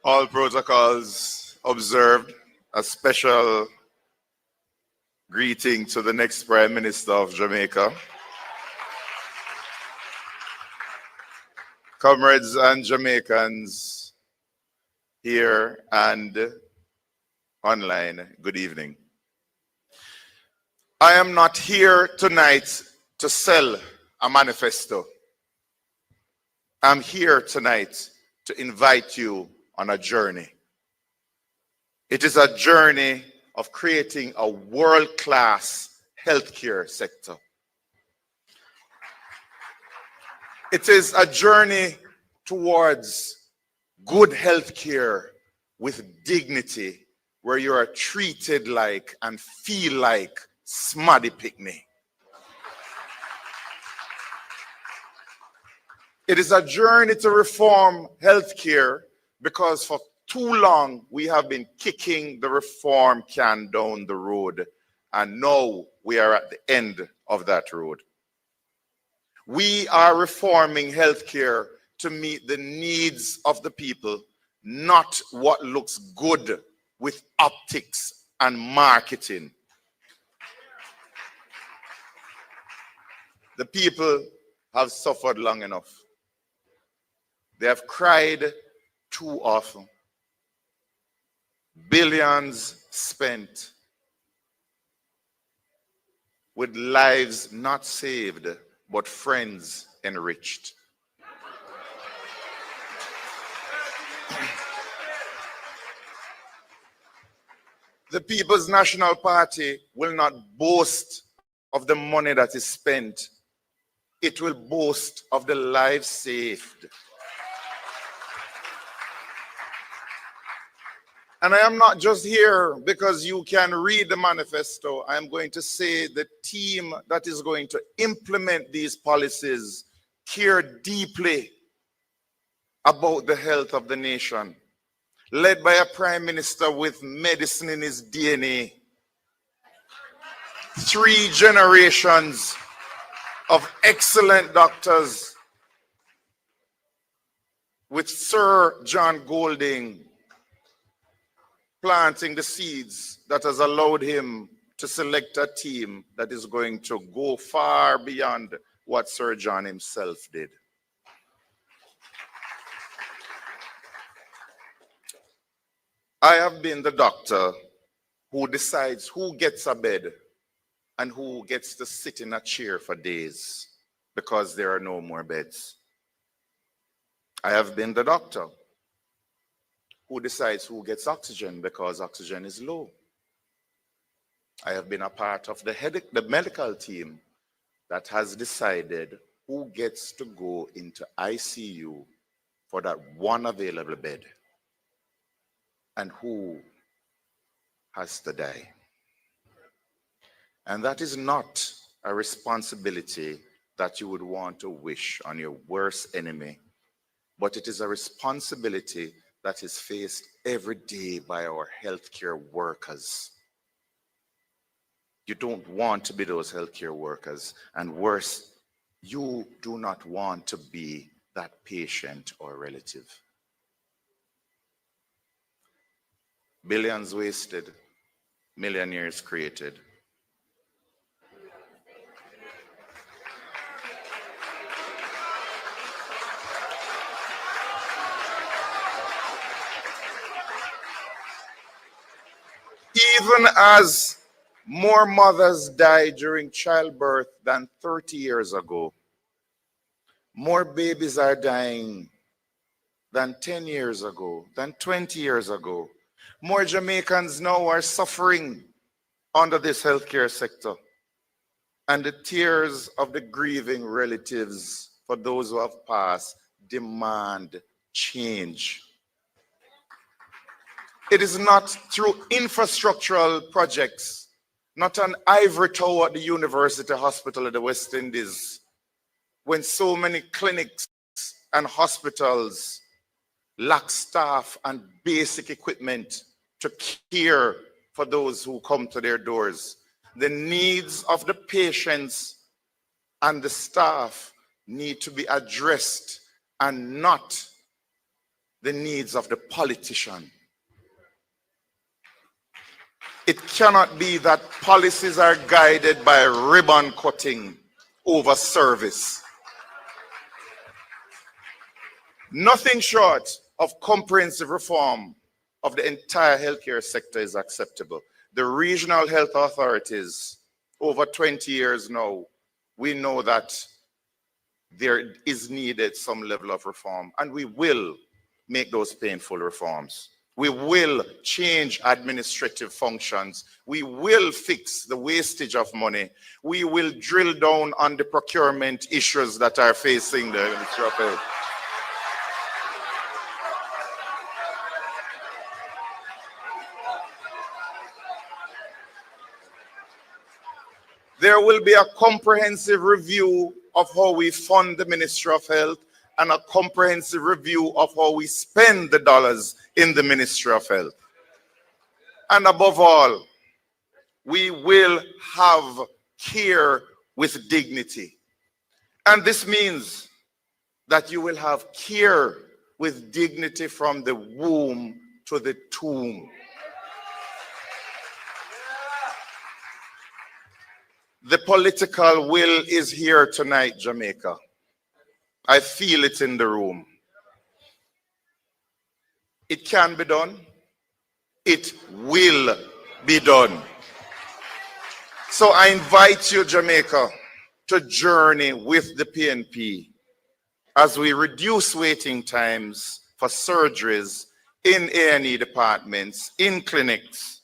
All protocols observed. A special greeting to the next Prime Minister of Jamaica. Comrades and Jamaicans here and online, good evening. I am not here tonight to sell a manifesto. I'm here tonight to invite you on a journey. It is a journey of creating a world-class healthcare sector. It is a journey towards good healthcare with dignity, where you are treated like and feel like Smaddy Pickney. It is a journey to reform healthcare, because for too long we have been kicking the reform can down the road, and now we are at the end of that road. We are reforming healthcare to meet the needs of the people, not what looks good with optics and marketing. The people have suffered long enough. They have cried too often. Billions spent with lives not saved, but friends enriched. The People's National Party will not boast of the money that is spent it will boast of the lives saved. And I am not just here because you can read the manifesto. I am going to say the team that is going to implement these policies care deeply about the health of the nation, led by a prime minister with medicine in his DNA. 3 generations of excellent doctors, with Sir John Golding planting the seeds that has allowed him to select a team that is going to go far beyond what Sir John himself did. I have been the doctor who decides who gets a bed and who gets to sit in a chair for days because there are no more beds. I have been the doctor who decides who gets oxygen because oxygen is low. I have been a part of the medical team that has decided who gets to go into ICU for that one available bed and who has to die. And that is not a responsibility that you would want to wish on your worst enemy, but it is a responsibility that is faced every day by our healthcare workers. You don't want to be those healthcare workers, and worse, you do not want to be that patient or relative. Billions wasted, millionaires created. Even as more mothers die during childbirth than 30 years ago, more babies are dying than 10 years ago, than 20 years ago. More Jamaicans now are suffering under this healthcare sector. And the tears of the grieving relatives for those who have passed demand change. It is not through infrastructural projects, not an ivory tower at the University Hospital of the West Indies, when so many clinics and hospitals lack staff and basic equipment to care for those who come to their doors. The needs of the patients and the staff need to be addressed and not the needs of the politician. It cannot be that policies are guided by ribbon cutting over service. Nothing short of comprehensive reform of the entire healthcare sector is acceptable. The regional health authorities, over 20 years now, we know that there is needed some level of reform, and we will make those painful reforms. We will change administrative functions. We will fix the wastage of money. We will drill down on the procurement issues that are facing the Ministry of Health. There will be a comprehensive review of how we fund the Ministry of Health and a comprehensive review of how we spend the dollars in the Ministry of Health. And above all, we will have care with dignity. And this means that you will have care with dignity from the womb to the tomb. The political will is here tonight, Jamaica. I feel it in the room. It can be done. It will be done. So I invite you, Jamaica, to journey with the PNP as we reduce waiting times for surgeries in A&E departments, in clinics,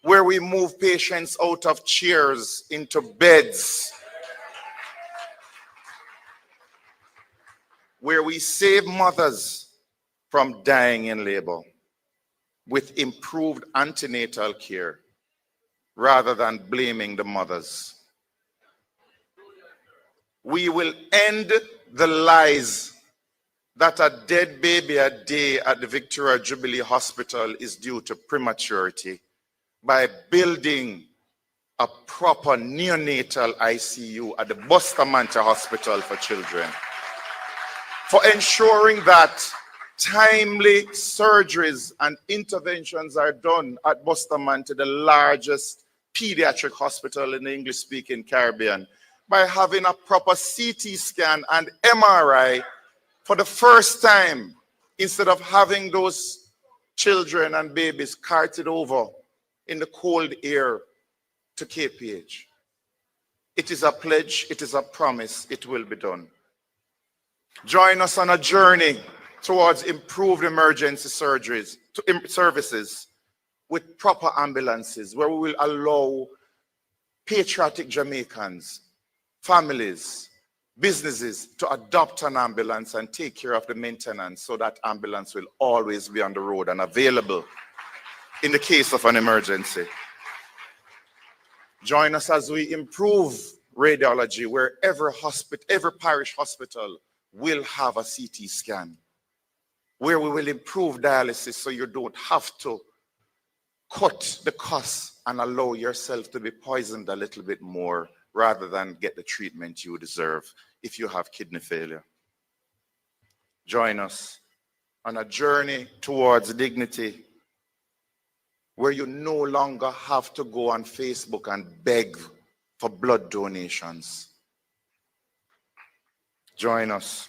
where we move patients out of chairs into beds, where we save mothers from dying in labor with improved antenatal care rather than blaming the mothers. We will end the lies that a dead baby a day at the Victoria Jubilee Hospital is due to prematurity by building a proper neonatal ICU at the Bustamante Hospital for Children, for ensuring that timely surgeries and interventions are done at Bustamante, the largest pediatric hospital in the English-speaking Caribbean, by having a proper CT scan and MRI for the first time, instead of having those children and babies carted over in the cold air to KPH. It is a pledge, it is a promise, it will be done. Join us on a journey towards improved emergency services with proper ambulances, where we will allow patriotic Jamaicans, families, businesses to adopt an ambulance and take care of the maintenance, so that ambulance will always be on the road and available in the case of an emergency. Join us as we improve radiology, where every parish hospital will have a CT scan, where we will improve dialysis so you don't have to cut the costs and allow yourself to be poisoned a little bit more rather than get the treatment you deserve if you have kidney failure. Join us on a journey towards dignity, where you no longer have to go on Facebook and beg for blood donations. Join us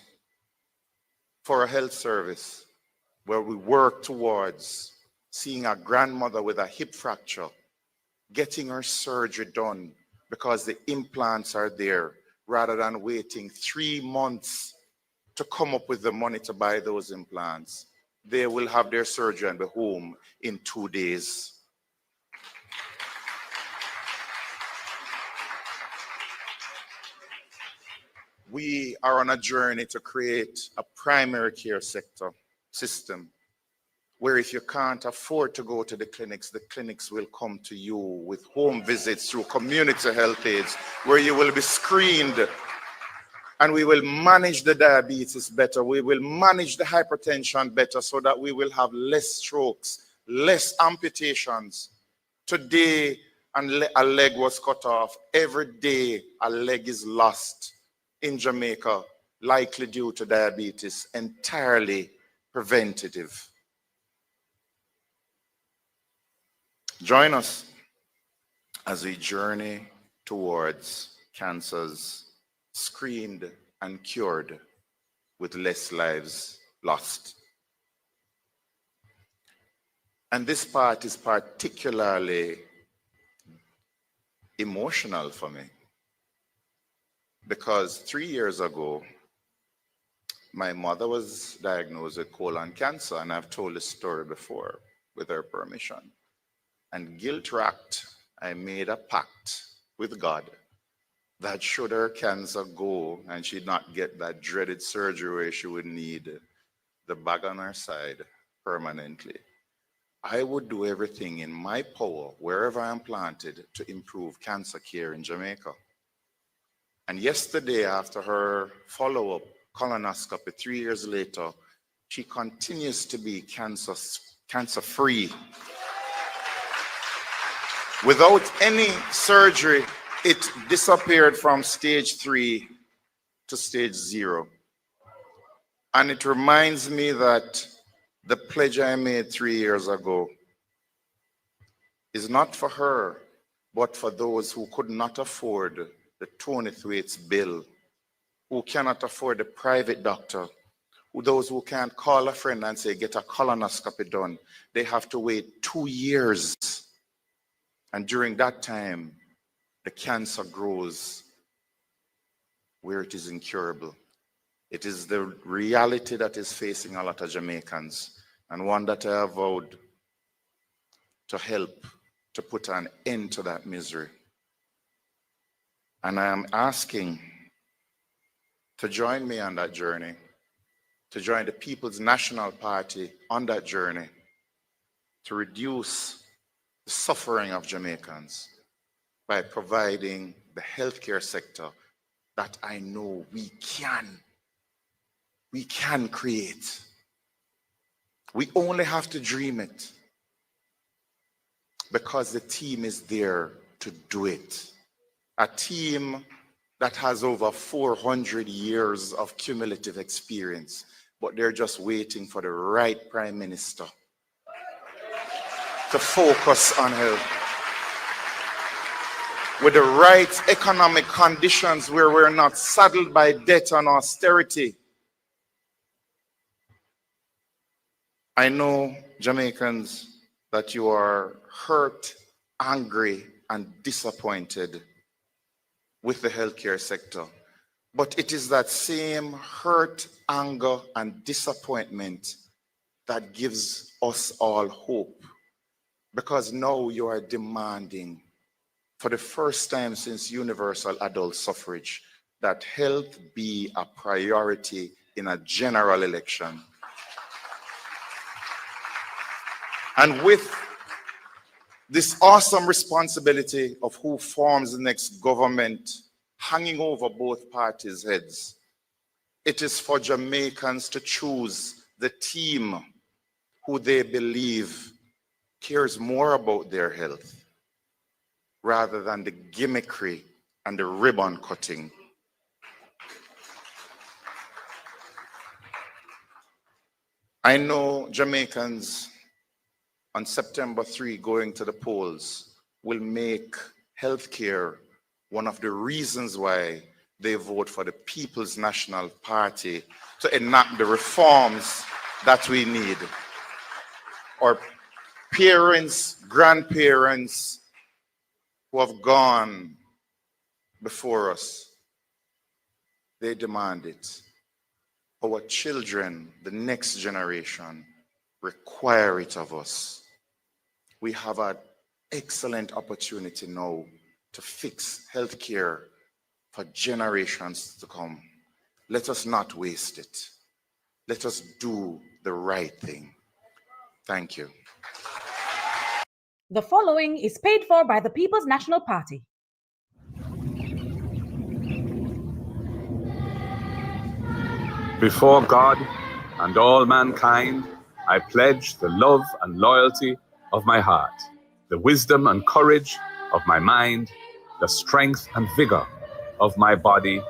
for a health service where we work towards seeing a grandmother with a hip fracture, getting her surgery done because the implants are there, rather than waiting 3 months to come up with the money to buy those implants. They will have their surgery and be home in 2 days. We are on a journey to create a primary care system where if you can't afford to go to the clinics will come to you with home visits through community health aides, where you will be screened, and we will manage the diabetes better. We will manage the hypertension better, so that we will have less strokes, less amputations. Today, a leg was cut off. Every day, a leg is lost in Jamaica, likely due to diabetes, entirely preventative. Join us as we journey towards cancers screened and cured with less lives lost. And this part is particularly emotional for me, because 3 years ago, my mother was diagnosed with colon cancer, and I've told this story before with her permission. And guilt-racked, I made a pact with God that should her cancer go and she'd not get that dreaded surgery where she would need the bag on her side permanently, I would do everything in my power, wherever I am planted, to improve cancer care in Jamaica. And yesterday, after her follow-up colonoscopy 3 years later, she continues to be cancer-free. Without any surgery, it disappeared from stage 3 to stage 0. And it reminds me that the pledge I made 3 years ago is not for her, but for those who could not afford the Tony Thwaites bill, who cannot afford a private doctor, those who can't call a friend and say, get a colonoscopy done. They have to wait 2 years. And during that time, the cancer grows where it is incurable. It is the reality that is facing a lot of Jamaicans, and one that I have vowed to help to put an end to that misery. And I am asking to join me on that journey to join the People's National Party on that journey to reduce the suffering of Jamaicans by providing the healthcare sector that I know we can create. We only have to dream it because the team is there to do it. A team that has over 400 years of cumulative experience, but they're just waiting for the right prime minister to focus on health. With the right economic conditions where we're not saddled by debt and austerity. I know, Jamaicans, that you are hurt, angry, and disappointed with the healthcare sector. But it is that same hurt, anger, and disappointment that gives us all hope. Because now you are demanding, for the first time since universal adult suffrage, that health be a priority in a general election. And with this awesome responsibility of who forms the next government hanging over both parties' heads, it is for Jamaicans to choose the team who they believe cares more about their health rather than the gimmickry and the ribbon cutting. I know Jamaicans on September 3 going to the polls will make healthcare one of the reasons why they vote for the People's National Party to enact the reforms that we need. Our parents, grandparents who have gone before us, they demand it. Our children, the next generation, require it of us. We have an excellent opportunity now to fix healthcare for generations to come. Let us not waste it. Let us do the right thing. Thank you. The following is paid for by the People's National Party. Before God and all mankind, I pledge the love and loyalty of my heart, the wisdom and courage of my mind, the strength and vigor of my body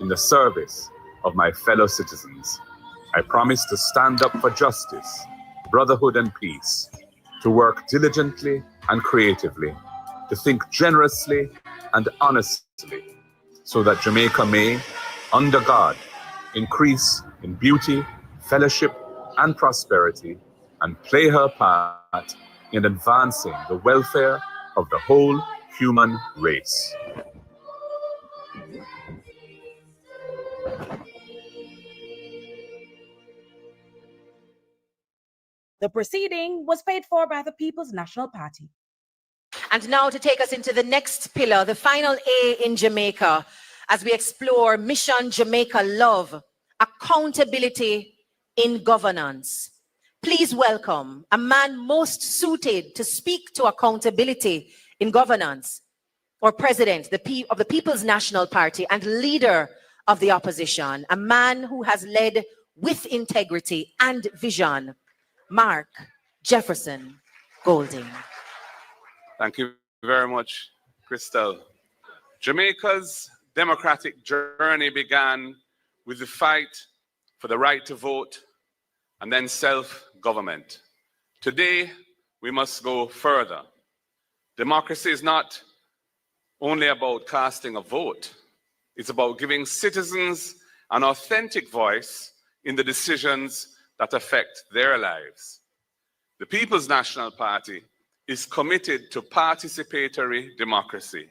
in the service of my fellow citizens. I promise to stand up for justice, brotherhood, and peace, to work diligently and creatively, to think generously and honestly, so that Jamaica may, under God, increase in beauty, fellowship, and prosperity, and play her part in advancing the welfare of the whole human race. The proceeding was paid for by the People's National Party. And now to take us into the next pillar, the final A in Jamaica, as we explore Mission Jamaica Love, accountability in governance. Please welcome a man most suited to speak to accountability in governance, or president of the People's National Party and leader of the opposition, a man who has led with integrity and vision, Mark Jefferson Golding. Thank you very much, Crystal. Jamaica's democratic journey began with the fight for the right to vote and then self-government. Today, we must go further. Democracy is not only about casting a vote. It's about giving citizens an authentic voice in the decisions that affect their lives. The People's National Party is committed to participatory democracy,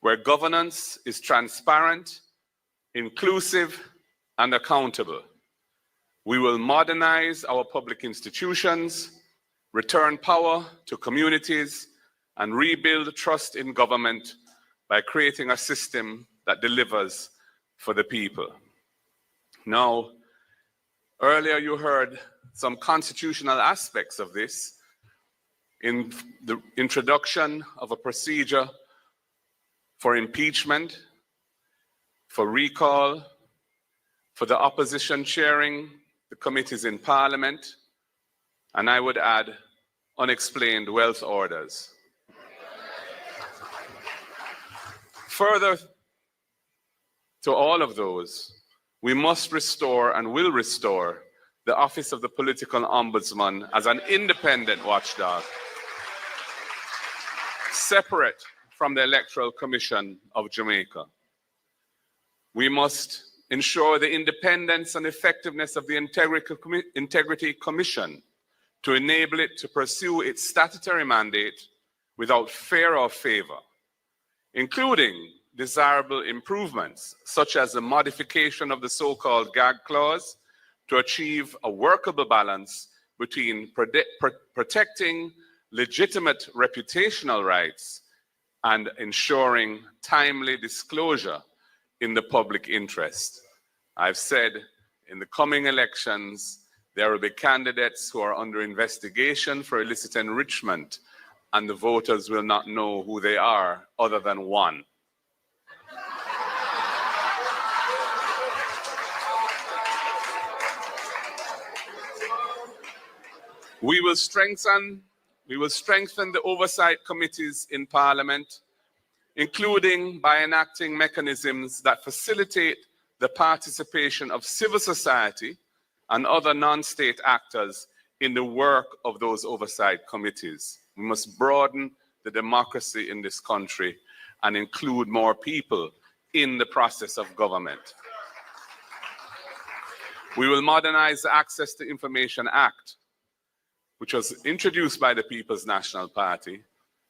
where governance is transparent, inclusive, and accountable. We will modernize our public institutions, return power to communities, and rebuild trust in government by creating a system that delivers for the people. Now, Earlier, you heard some constitutional aspects of this in the introduction of a procedure for impeachment, for recall, for the opposition chairing the committees in Parliament, and I would add unexplained wealth orders. Further to all of those, we must restore and will restore the Office of the Political Ombudsman as an independent watchdog, separate from the Electoral Commission of Jamaica. We must ensure the independence and effectiveness of the Integrity Commission to enable it to pursue its statutory mandate without fear or favor, including desirable improvements, such as the modification of the so-called gag clause to achieve a workable balance between protecting legitimate reputational rights and ensuring timely disclosure in the public interest. I've said in the coming elections, there will be candidates who are under investigation for illicit enrichment, and the voters will not know who they are other than one. We will strengthen the oversight committees in Parliament, including by enacting mechanisms that facilitate the participation of civil society and other non-state actors in the work of those oversight committees. We must broaden the democracy in this country and include more people in the process of government. We will modernize the Access to Information Act, which was introduced by the People's National Party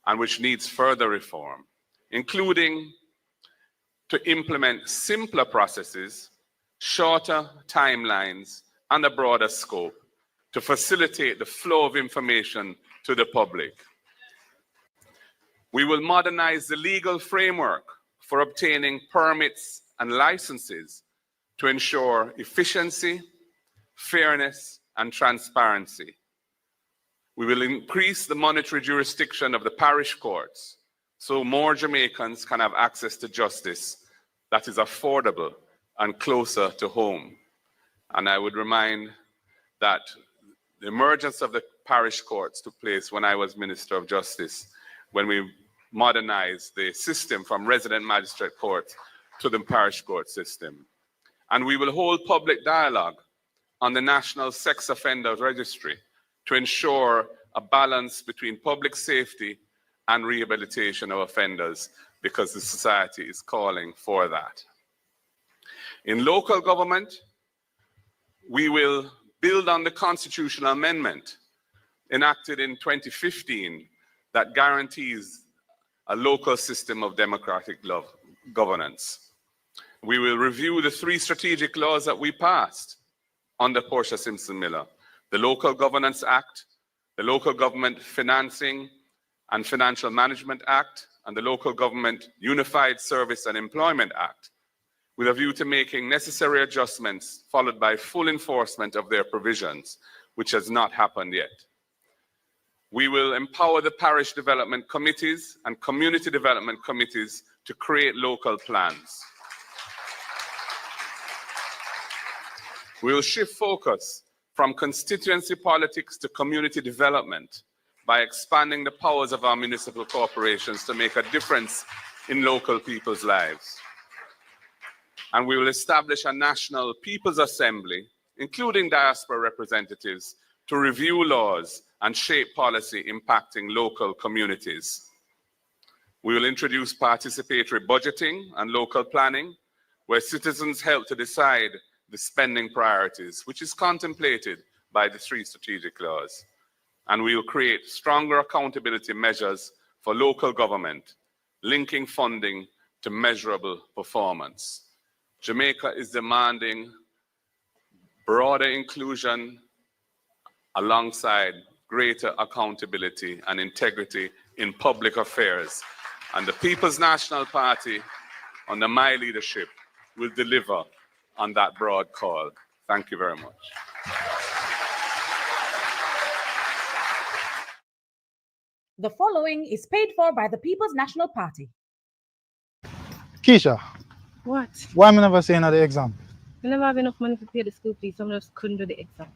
and which needs further reform, including to implement simpler processes, shorter timelines, and a broader scope to facilitate the flow of information to the public. We will modernize the legal framework for obtaining permits and licenses to ensure efficiency, fairness, and transparency. We will increase the monetary jurisdiction of the parish courts so more Jamaicans can have access to justice that is affordable and closer to home. And I would remind that the emergence of the parish courts took place when I was Minister of Justice, when we modernized the system from resident magistrate courts to the parish court system. And we will hold public dialogue on the National Sex Offender Registry to ensure a balance between public safety and rehabilitation of offenders, because the society is calling for that. In local government, we will build on the constitutional amendment enacted in 2015 that guarantees a local system of democratic governance. We will review the 3 strategic laws that we passed under Portia Simpson Miller: the Local Governance Act, the Local Government Financing and Financial Management Act, and the Local Government Unified Service and Employment Act, with a view to making necessary adjustments followed by full enforcement of their provisions, which has not happened yet. We will empower the parish development committees and community development committees to create local plans. We will shift focus from constituency politics to community development by expanding the powers of our municipal corporations to make a difference in local people's lives. And we will establish a national People's Assembly, including diaspora representatives, to review laws and shape policy impacting local communities. We will introduce participatory budgeting and local planning, where citizens help to decide the spending priorities, which is contemplated by the 3 strategic laws. And we will create stronger accountability measures for local government, linking funding to measurable performance. Jamaica is demanding broader inclusion alongside greater accountability and integrity in public affairs. And the People's National Party, under my leadership, will deliver on that broad call. Thank you very much. The following is paid for by the People's National Party. Keisha, What? why am I never saying at the exam? I never have enough money to pay the school fees, so I just couldn't do the exam.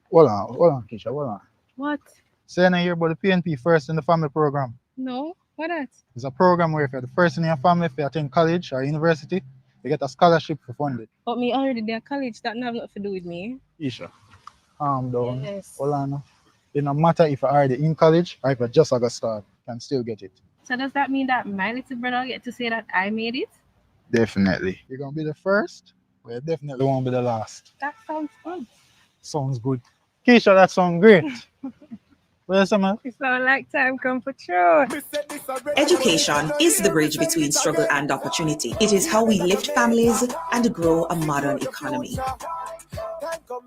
Hold on, Keisha, hold on. What? Saying I hear about the PNP First in the Family program. No? What that? It's a program where if you're the first in your family, if you attend college or university, you get a scholarship for funded. But me already there college, that have nothing to do with me. Keisha, calm down. Yes. Hold on. It no matter if you're already in college or if you just got started, you can still get it. So does that mean that my little brother get to say that I made it? Definitely. You're going to be the first, but you definitely won't be the last. That sounds fun. Sounds good. Keisha, that sounds great. Where's some? It sounds like time come for sure. Education is the bridge between struggle and opportunity. It is how we lift families and grow a modern economy. The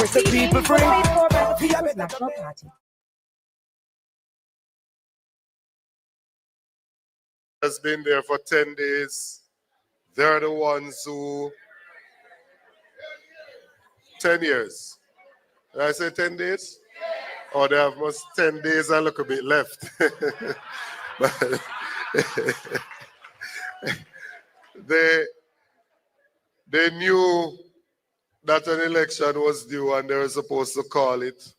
proceeding was paid for by the People's National Party. Has been there for 10 days. They're the ones who 10 years. Did I say 10 days? Or they have most 10 days and look a bit left. But they knew that an election was due and they were supposed to call it.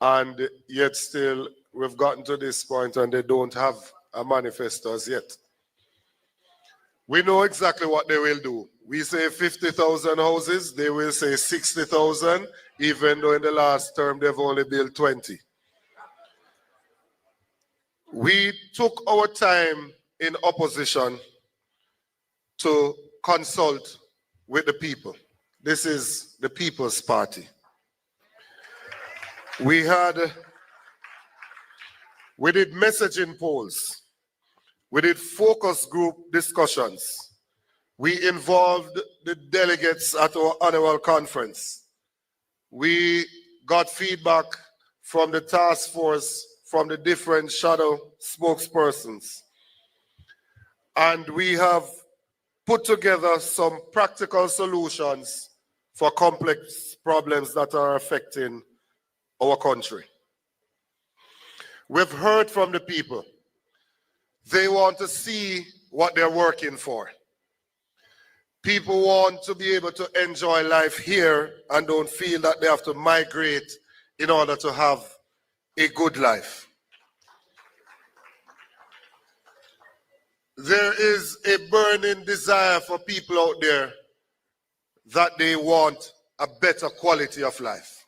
And yet still, we've gotten to this point and they don't have a manifesto as yet. We know exactly what they will do. We say 50,000 houses, they will say 60,000, even though in the last term they've only built 20. We took our time in opposition to consult with the people. This is the People's Party. We did messaging polls. We did focus group discussions. We involved the delegates at our annual conference. We got feedback from the task force, from the different shadow spokespersons. And we have put together some practical solutions for complex problems that are affecting our country. We've heard from the people. They want to see what they're working for. People want to be able to enjoy life here and don't feel that they have to migrate in order to have a good life. There is a burning desire for people out there that they want a better quality of life.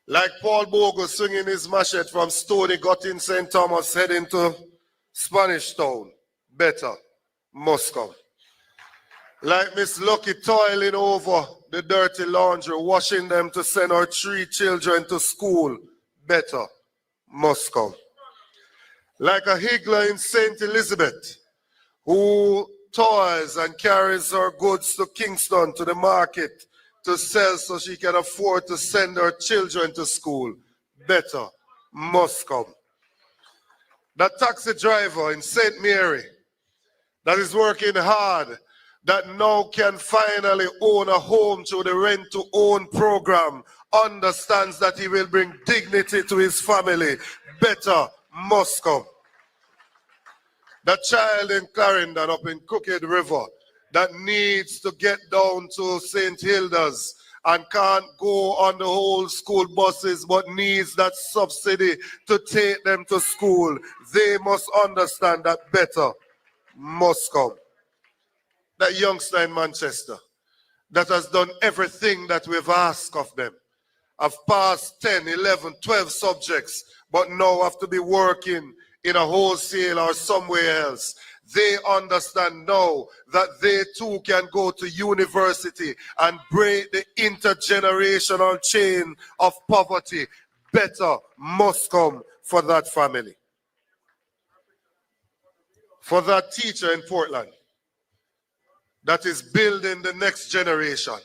Like Paul Bogle swinging his machete from Stony got in St. Thomas heading to Spanish Town, better, Moscow. Like Miss Lucky toiling over the dirty laundry, washing them to send our 3 children to school, better, Moscow. Like a higgler in St. Elizabeth, who toils and carries her goods to Kingston to the market to sell so she can afford to send her children to school, better, Moscow. That taxi driver in St. Mary that is working hard, that now can finally own a home through the rent-to-own program, understands that he will bring dignity to his family, better, Moscow. That child in Clarendon up in Crooked River that needs to get down to St. Hilda's and can't go on the whole school buses but needs that subsidy to take them to school, they must understand that better, Moscow. That youngster in Manchester that has done everything that we've asked of them, have passed 10, 11, 12 subjects, but now have to be working in a wholesale or somewhere else. They understand now that they too can go to university and break the intergenerational chain of poverty. Better must come for that family. For that teacher in Portland that is building the next generation.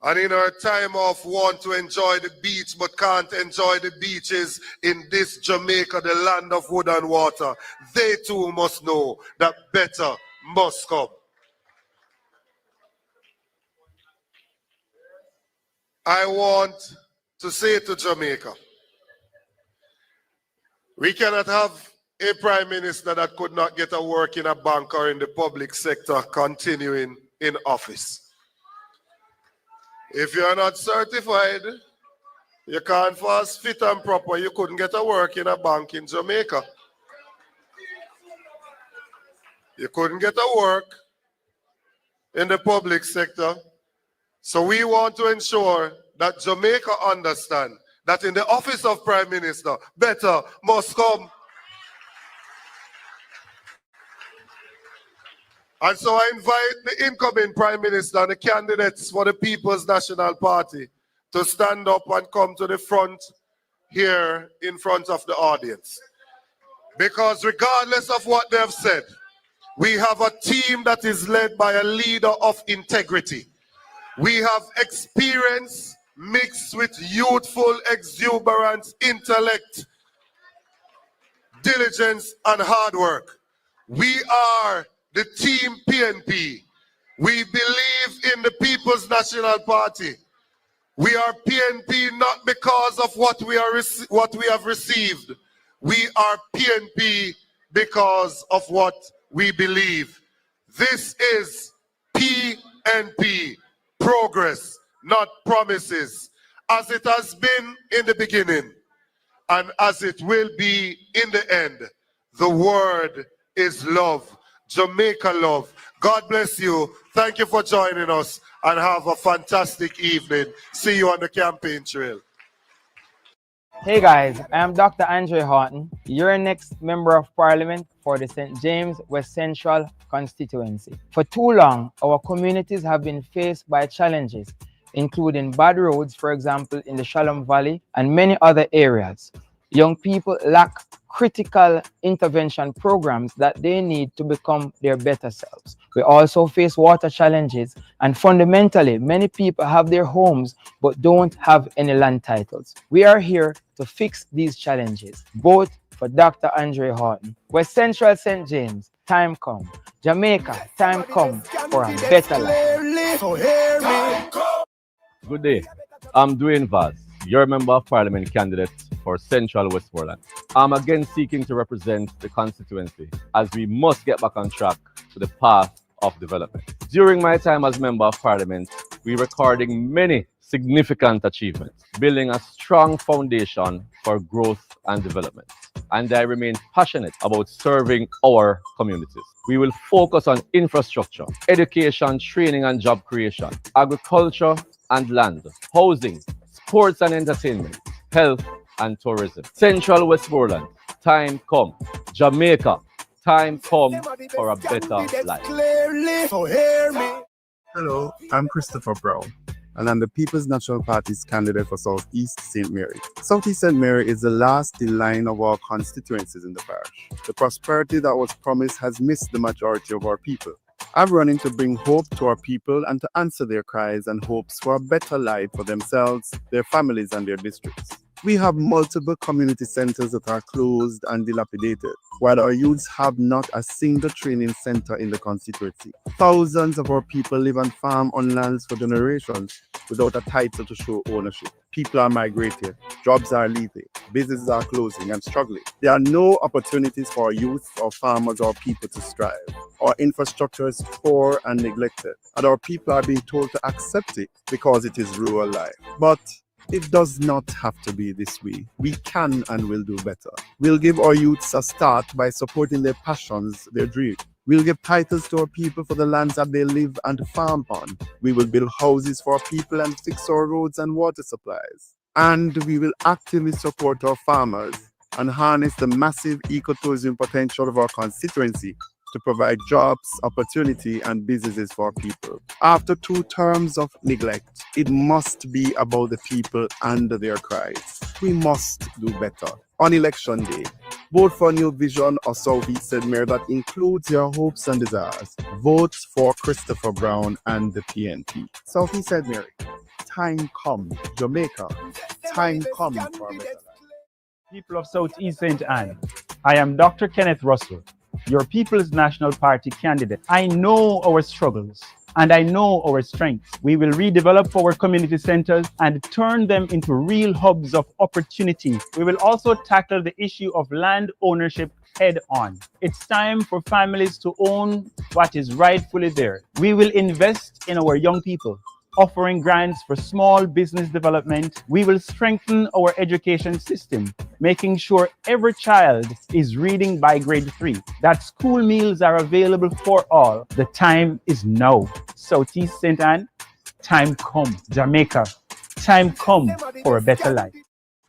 And in our time off, want to enjoy the beach but can't enjoy the beaches in this Jamaica, the land of wood and water. They too must know that better must come. I want to say to Jamaica We cannot have a prime minister that could not get a work in a bank or in the public sector continuing in office. If you are not certified, you can't fast fit and proper, you couldn't get a work in a bank in Jamaica. You couldn't get a work in the public sector. So we want to ensure that Jamaica understand that in the office of Prime Minister, better must come. And so I invite the incoming Prime Minister and the candidates for the People's National Party to stand up and come to the front here in front of the audience. Because regardless of what they have said, we have a team that is led by a leader of integrity. We have experience mixed with youthful exuberance, intellect, diligence, and hard work. We are the team PNP. We believe in the People's National Party. We are PNP not because of what we have received. We are PNP because of what we believe. This is PNP, progress, not promises, as it has been in the beginning and as it will be in the end. The word is love. Jamaica love. God bless you. Thank you for joining us and have a fantastic evening. See you on the campaign trail. Hey guys, I am Dr. Andre Horton, your next Member of Parliament for the St. James West Central constituency. For too long, our communities have been faced by challenges, including bad roads, for example, in the Shalom Valley and many other areas. Young people lack critical intervention programs that they need to become their better selves. We also face water challenges, and fundamentally, many people have their homes but don't have any land titles. We are here to fix these challenges. Vote for Dr. Andre Horton. West Central St. James, time come. Jamaica, time come for a better life. Good day. I'm Dwayne Vaz, your Member of Parliament candidate for Central Westmoreland. I'm again seeking to represent the constituency as we must get back on track to the path of development. During my time as Member of Parliament, we're recording many significant achievements, building a strong foundation for growth and development. And I remain passionate about serving our communities. We will focus on infrastructure, education, training and job creation, agriculture and land, housing, sports and entertainment, health and tourism. Central Westmoreland, time come. Jamaica, time come for a better life. Hello, I'm Christopher Brown, and I'm the People's National Party's candidate for Southeast St. Mary. Southeast St. Mary is the last in line of our constituencies in the parish. The prosperity that was promised has missed the majority of our people. I'm running to bring hope to our people and to answer their cries and hopes for a better life for themselves, their families, and their districts. We have multiple community centers that are closed and dilapidated, while our youths have not a single training center in the constituency. Thousands of our people live and farm on lands for generations without a title to show ownership. People are migrating, jobs are leaving, businesses are closing and struggling. There are no opportunities for our youth or farmers or people to strive. Our infrastructure is poor and neglected, and our people are being told to accept it because it is rural life. But it does not have to be this way. We can and will do better. We'll give our youths a start by supporting their passions, their dreams. We'll give titles to our people for the lands that they live and farm on. We will build houses for our people and fix our roads and water supplies. And we will actively support our farmers and harness the massive ecotourism potential of our constituency to provide jobs, opportunity, and businesses for people. After 2 terms of neglect, it must be about the people and their cries. We must do better. On election day, vote for a new vision of Southeast St. Mary that includes your hopes and desires. Vote for Christopher Brown and the PNP. Southeast St. Mary, time come. Jamaica, time come for a better life. People of Southeast St. Anne, I am Dr. Kenneth Russell, your People's National Party candidate. I know our struggles. and I know our strengths. We will redevelop our community centers and turn them into real hubs of opportunity. We will also tackle the issue of land ownership head on. It's time for families to own what is rightfully theirs. We will invest in our young people, offering grants for small business development. We will strengthen our education system, making sure every child is reading by grade 3, that school meals are available for all. The time is now. Southeast St. Anne, time come. Jamaica, time come for a better life.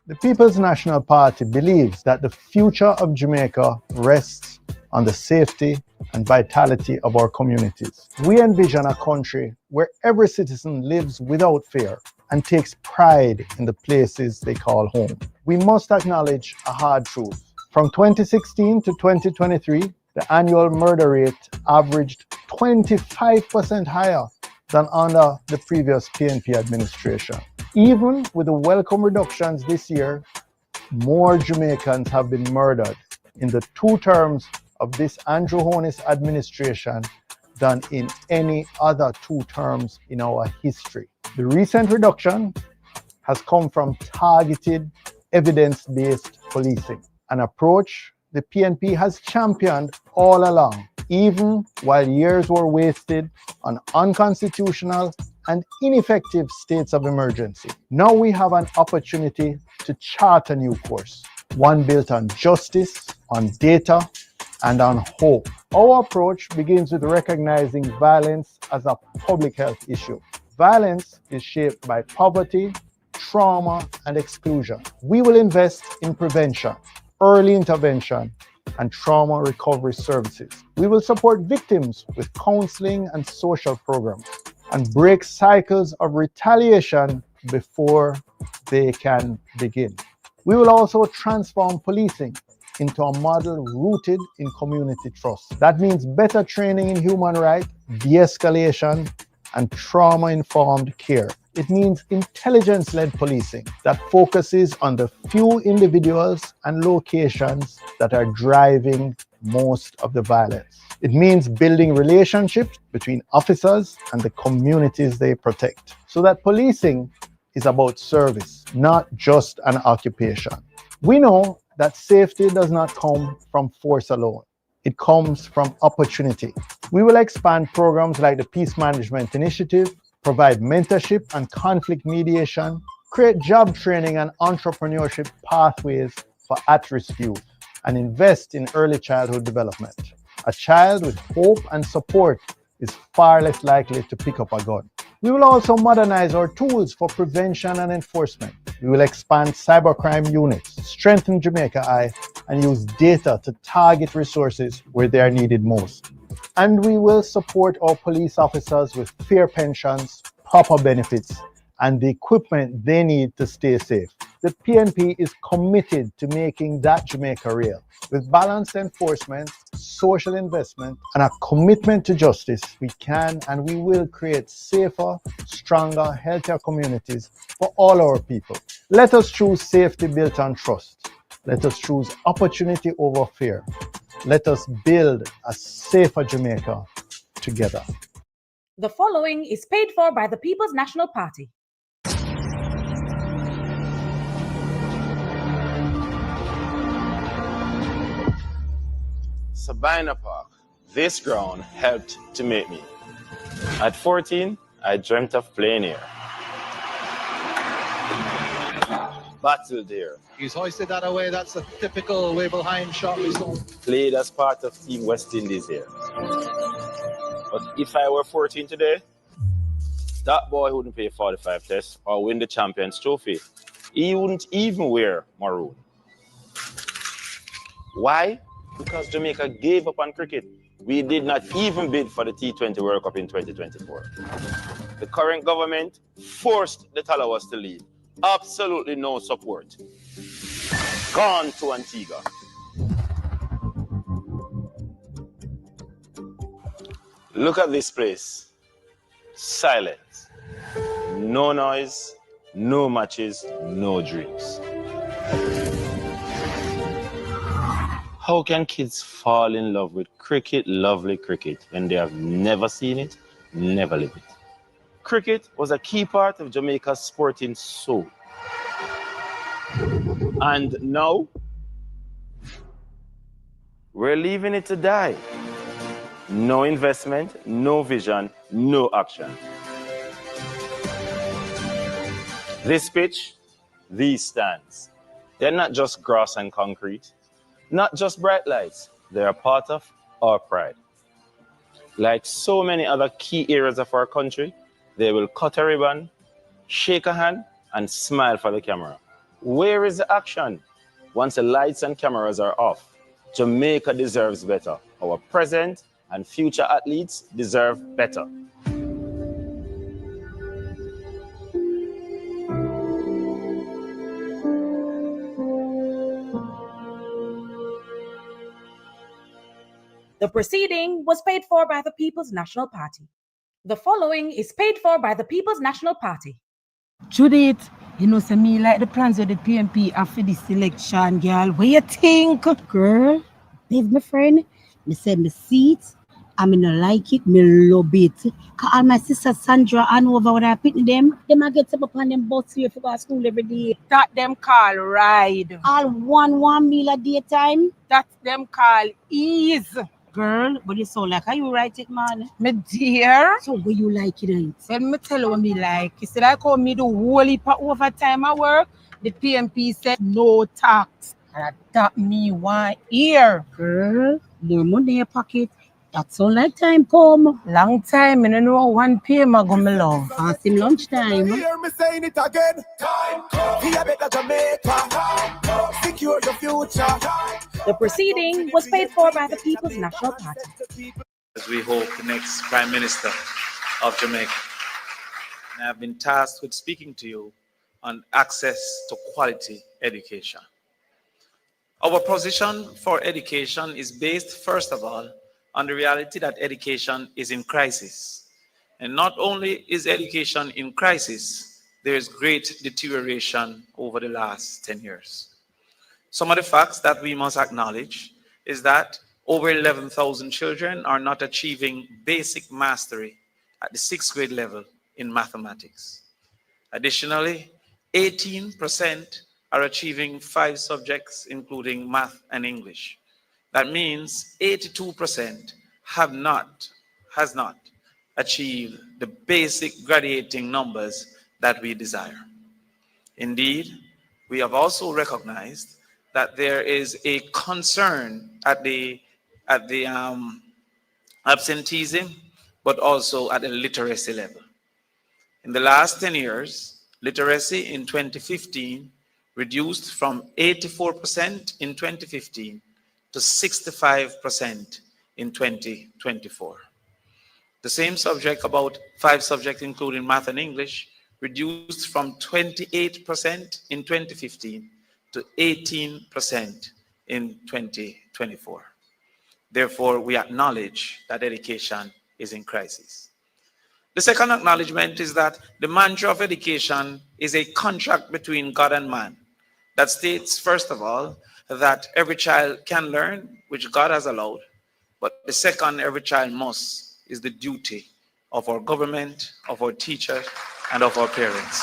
The People's National Party believes that the future of Jamaica rests on the safety and vitality of our communities. We envision a country where every citizen lives without fear and takes pride in the places they call home. We must acknowledge a hard truth. From 2016 to 2023, the annual murder rate averaged 25% higher than under the previous PNP administration. Even with the welcome reductions this year, more Jamaicans have been murdered in the 2 terms of this Andrew Holness administration than in any other 2 terms in our history. The recent reduction has come from targeted, evidence-based policing, an approach the PNP has championed all along, even while years were wasted on unconstitutional and ineffective states of emergency. Now we have an opportunity to chart a new course, one built on justice, on data, and on hope. Our approach begins with recognizing violence as a public health issue. Violence is shaped by poverty, trauma, and exclusion. We will invest in prevention, early intervention, and trauma recovery services. We will support victims with counseling and social programs and break cycles of retaliation before they can begin. We will also transform policing into a model rooted in community trust. That means better training in human rights, de-escalation, and trauma-informed care. It means intelligence-led policing that focuses on the few individuals and locations that are driving most of the violence. It means building relationships between officers and the communities they protect, so that policing is about service, not just an occupation. We know that safety does not come from force alone. It comes from opportunity. We will expand programs like the Peace Management Initiative, provide mentorship and conflict mediation, create job training and entrepreneurship pathways for at-risk youth, and invest in early childhood development. A child with hope and support is far less likely to pick up a gun. We will also modernize our tools for prevention and enforcement. We will expand cybercrime units, strengthen Jamaica Eye, and use data to target resources where they are needed most. And we will support our police officers with fair pensions, proper benefits, and the equipment they need to stay safe. The PNP is committed to making that Jamaica real. With balanced enforcement, social investment, and a commitment to justice, we can and we will create safer, stronger, healthier communities for all our people. Let us choose safety built on trust. Let us choose opportunity over fear. Let us build a safer Jamaica together. The following is paid for by the People's National Party. Sabina Park. This ground helped to make me. At 14, I dreamt of playing here. Battled here. He's hoisted that away. That's a typical way behind shot result. Played as part of Team West Indies here. But if I were 14 today, that boy wouldn't play 45 tests or win the Champions Trophy. He wouldn't even wear maroon. Why? Because Jamaica gave up on cricket. We did not even bid for the T20 World Cup in 2024. The current government forced the Talawas to leave. Absolutely no support. Gone to Antigua. Look at this place. Silence. No noise, no matches, no drinks. How can kids fall in love with cricket, lovely cricket, when they have never seen it, never leave it. Cricket was a key part of Jamaica's sporting soul. And now, we're leaving it to die. No investment, no vision, no action. This pitch, these stands, they're not just grass and concrete, not just bright lights, they're a part of our pride. Like so many other key areas of our country, they will cut a ribbon, shake a hand, and smile for the camera. Where is the action? Once the lights and cameras are off, Jamaica deserves better. Our present and future athletes deserve better. The proceeding was paid for by the People's National Party. The following is paid for by the People's National Party. Judith, you know, say me like the plans of the PMP after this election, girl. What you think? Girl, babe, my friend, me say me see it, I me no like it, me love it. Cause all my sister Sandra and over when I pitting them a get up on them bus here for go to school every day. That them call ride. All one meal a day time. That them call ease. Girl, but you sound like how you write it, man. Me dear. So what you like it, ain't? Well, me tell you what me like. You see, like how me do whole heap of overtime at work, the PMP said no tax. And that me want hear. Girl, more money in your pocket. That sound like time come. Long time, and I know 1 p.m. I go me love. Past him lunchtime. You hear me saying it again? Time come. Be a better Jamaica. Time come. Secure your future. The proceeding was paid for by the People's National Party. As we hope the next Prime Minister of Jamaica. And I've been tasked with speaking to you on access to quality education. Our position for education is based, first of all, on the reality that education is in crisis. And not only is education in crisis, there is great deterioration over the last 10 years. Some of the facts that we must acknowledge is that over 11,000 children are not achieving basic mastery at the 6th grade level in mathematics. Additionally, 18% are achieving 5 subjects, including math and English. That means 82% has not achieved the basic graduating numbers that we desire. Indeed, we have also recognized that there is a concern at the absenteeism, but also at the literacy level. In the last 10 years, literacy in 2015 reduced from 84% in 2015 to 65% in 2024. The same subject, about 5 subjects including math and English, reduced from 28% in 2015 to 18% in 2024. Therefore, we acknowledge that education is in crisis. The second acknowledgement is that the mantra of education is a contract between God and man that states, first of all, that every child can learn, which God has allowed, but the second, every child must, is the duty of our government, of our teachers, and of our parents.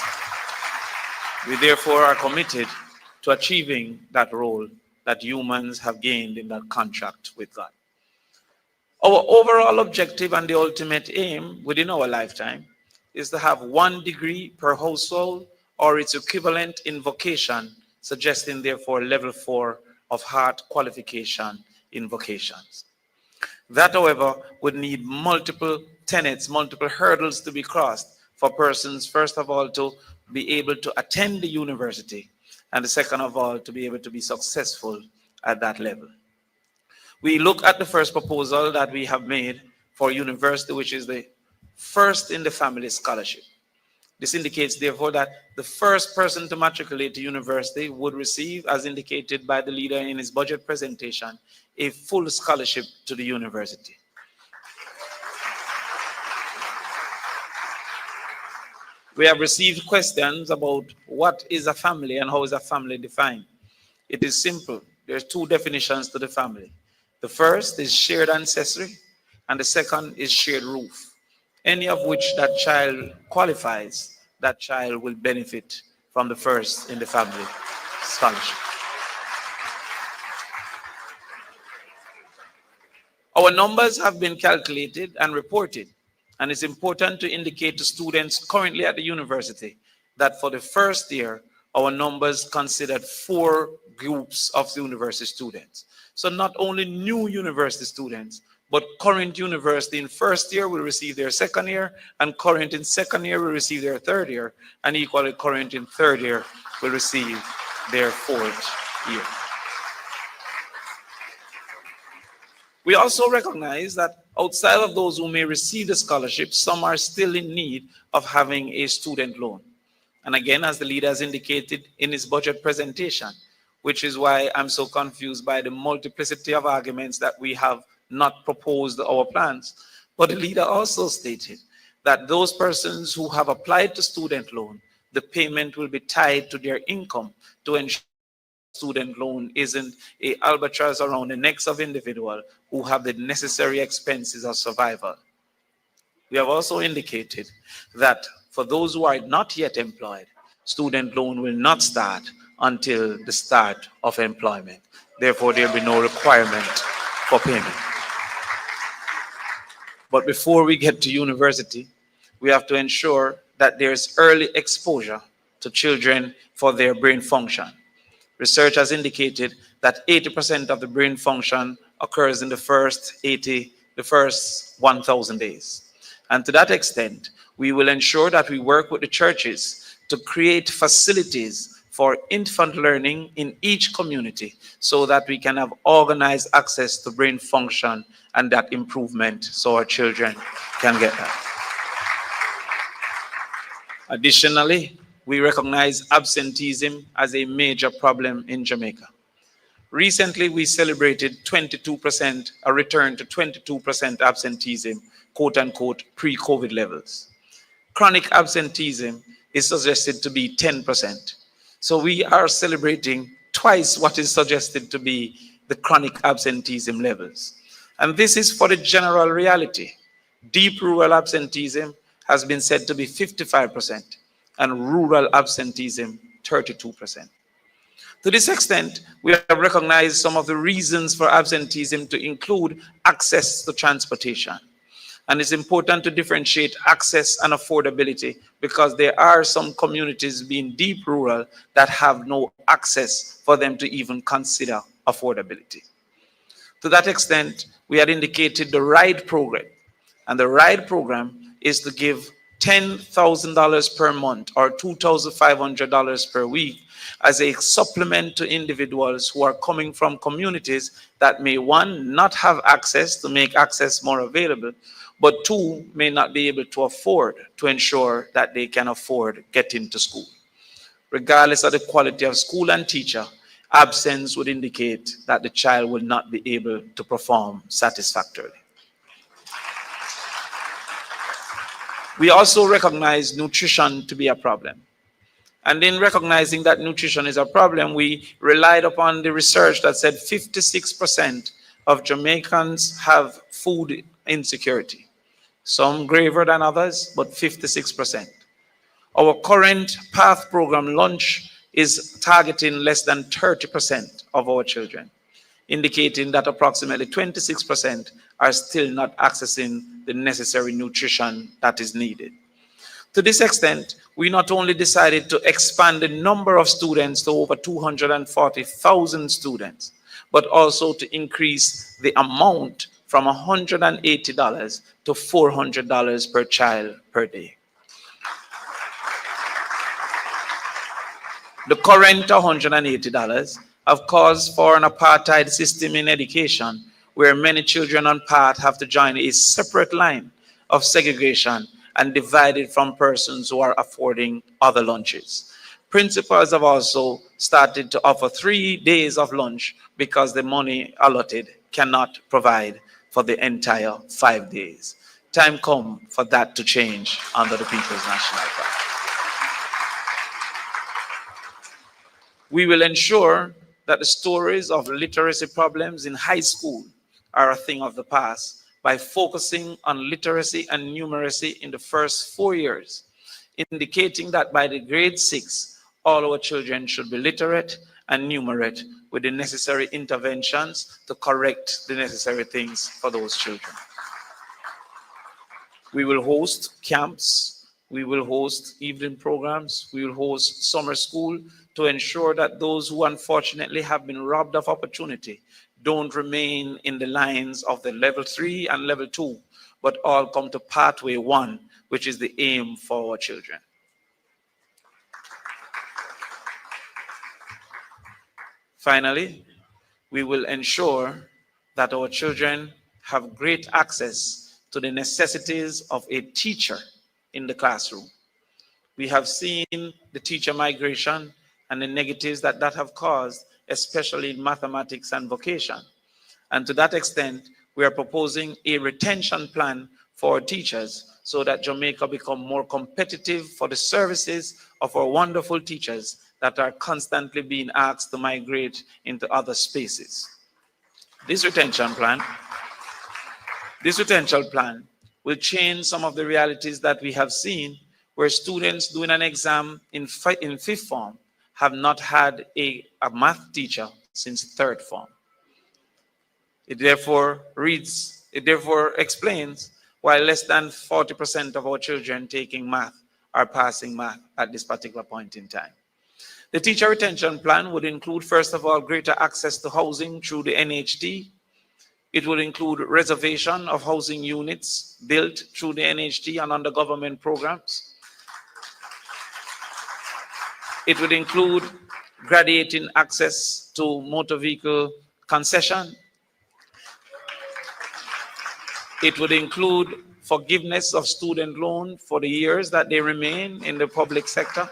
We therefore are committed to achieving that role that humans have gained in that contract with God. Our overall objective and the ultimate aim within our lifetime is to have 1 degree per household or its equivalent in vocation, suggesting therefore level 4 of heart qualification in vocations. That, however, would need multiple tenets, multiple hurdles to be crossed for persons, first of all, to be able to attend the university, and the second of all, to be able to be successful at that level. We look at the first proposal that we have made for university, which is the first in the family scholarship. This indicates, therefore, that the first person to matriculate to university would receive, as indicated by the leader in his budget presentation, a full scholarship to the university. We have received questions about what is a family and how is a family defined. It is simple. There's 2 definitions to the family. The first is shared ancestry, and the second is shared roof. any of which that child qualifies, that child will benefit from the first in the family scholarship. Our numbers have been calculated and reported, and it's important to indicate to students currently at the university that for the first year, our numbers considered 4 groups of university students. So not only new university students, but current university in first year will receive their second year, and current in second year will receive their third year, and equally current in third year will receive their fourth year. We also recognize that outside of those who may receive the scholarship, some are still in need of having a student loan. And again, as the leader has indicated in his budget presentation, which is why I'm so confused by the multiplicity of arguments that we have not proposed our plans. But the leader also stated that those persons who have applied to student loan, the payment will be tied to their income to ensure student loan isn't a albatross around the necks of individuals who have the necessary expenses of survival. We have also indicated that for those who are not yet employed, student loan will not start until the start of employment. Therefore, there will be no requirement for payment. But before we get to university, we have to ensure that there's early exposure to children for their brain function. Research has indicated that 80% of the brain function occurs in the first 1,000 days. And to that extent, we will ensure that we work with the churches to create facilities for infant learning in each community so that we can have organized access to brain function and that improvement so our children can get that. Additionally, we recognize absenteeism as a major problem in Jamaica. Recently, we celebrated 22%, a return to 22% absenteeism, quote unquote, pre-COVID levels. Chronic absenteeism is suggested to be 10%. So we are celebrating twice what is suggested to be the chronic absenteeism levels. And this is for the general reality. Deep rural absenteeism has been said to be 55%, and rural absenteeism 32%. To this extent, we have recognized some of the reasons for absenteeism to include access to transportation. And it's important to differentiate access and affordability because there are some communities being deep rural that have no access for them to even consider affordability. To that extent, we had indicated the RIDE program. And the RIDE program is to give $10,000 per month or $2,500 per week as a supplement to individuals who are coming from communities that may, one, not have access to make access more available, but two, may not be able to afford to ensure that they can afford getting to school. Regardless of the quality of school and teacher, absence would indicate that the child will not be able to perform satisfactorily. We also recognize nutrition to be a problem. And in recognizing that nutrition is a problem, we relied upon the research that said 56% of Jamaicans have food insecurity. Some graver than others, but 56%. Our current PATH program lunch is targeting less than 30% of our children, indicating that approximately 26% are still not accessing the necessary nutrition that is needed. To this extent, we not only decided to expand the number of students to over 240,000 students, but also to increase the amount from $180 to $400 per child per day. The current $180 have caused for an apartheid system in education where many children on PATH have to join a separate line of segregation and divided from persons who are affording other lunches. Principals have also started to offer 3 days of lunch because the money allotted cannot provide for the entire 5 days. Time come for that to change under the People's National Party. We will ensure that the stories of literacy problems in high school are a thing of the past by focusing on literacy and numeracy in the first 4 years, indicating that by the grade 6, all our children should be literate and numerate with the necessary interventions to correct the necessary things for those children. We will host camps, we will host evening programs, we will host summer school to ensure that those who unfortunately have been robbed of opportunity don't remain in the lines of the level 3 and level 2, but all come to pathway 1, which is the aim for our children. Finally, we will ensure that our children have great access to the necessities of a teacher in the classroom. We have seen the teacher migration and the negatives that have caused, especially in mathematics and vocation. And to that extent, we are proposing a retention plan for teachers so that Jamaica become more competitive for the services of our wonderful teachers that are constantly being asked to migrate into other spaces. This retention plan will change some of the realities that we have seen, where students doing an exam in fifth form have not had a math teacher since third form. It therefore explains why less than 40% of our children taking math are passing math at this particular point in time. The teacher retention plan would include, first of all, greater access to housing through the NHT. It would include reservation of housing units built through the NHT and under government programs. It would include graduating access to motor vehicle concession. It would include forgiveness of student loan for the years that they remain in the public sector.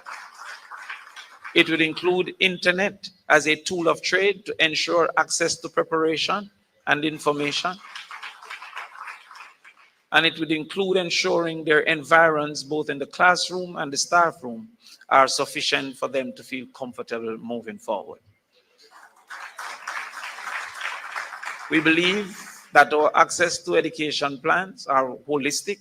It would include internet as a tool of trade to ensure access to preparation and information. And it would include ensuring their environs, both in the classroom and the staff room, are sufficient for them to feel comfortable moving forward. We believe that our access to education plans are holistic,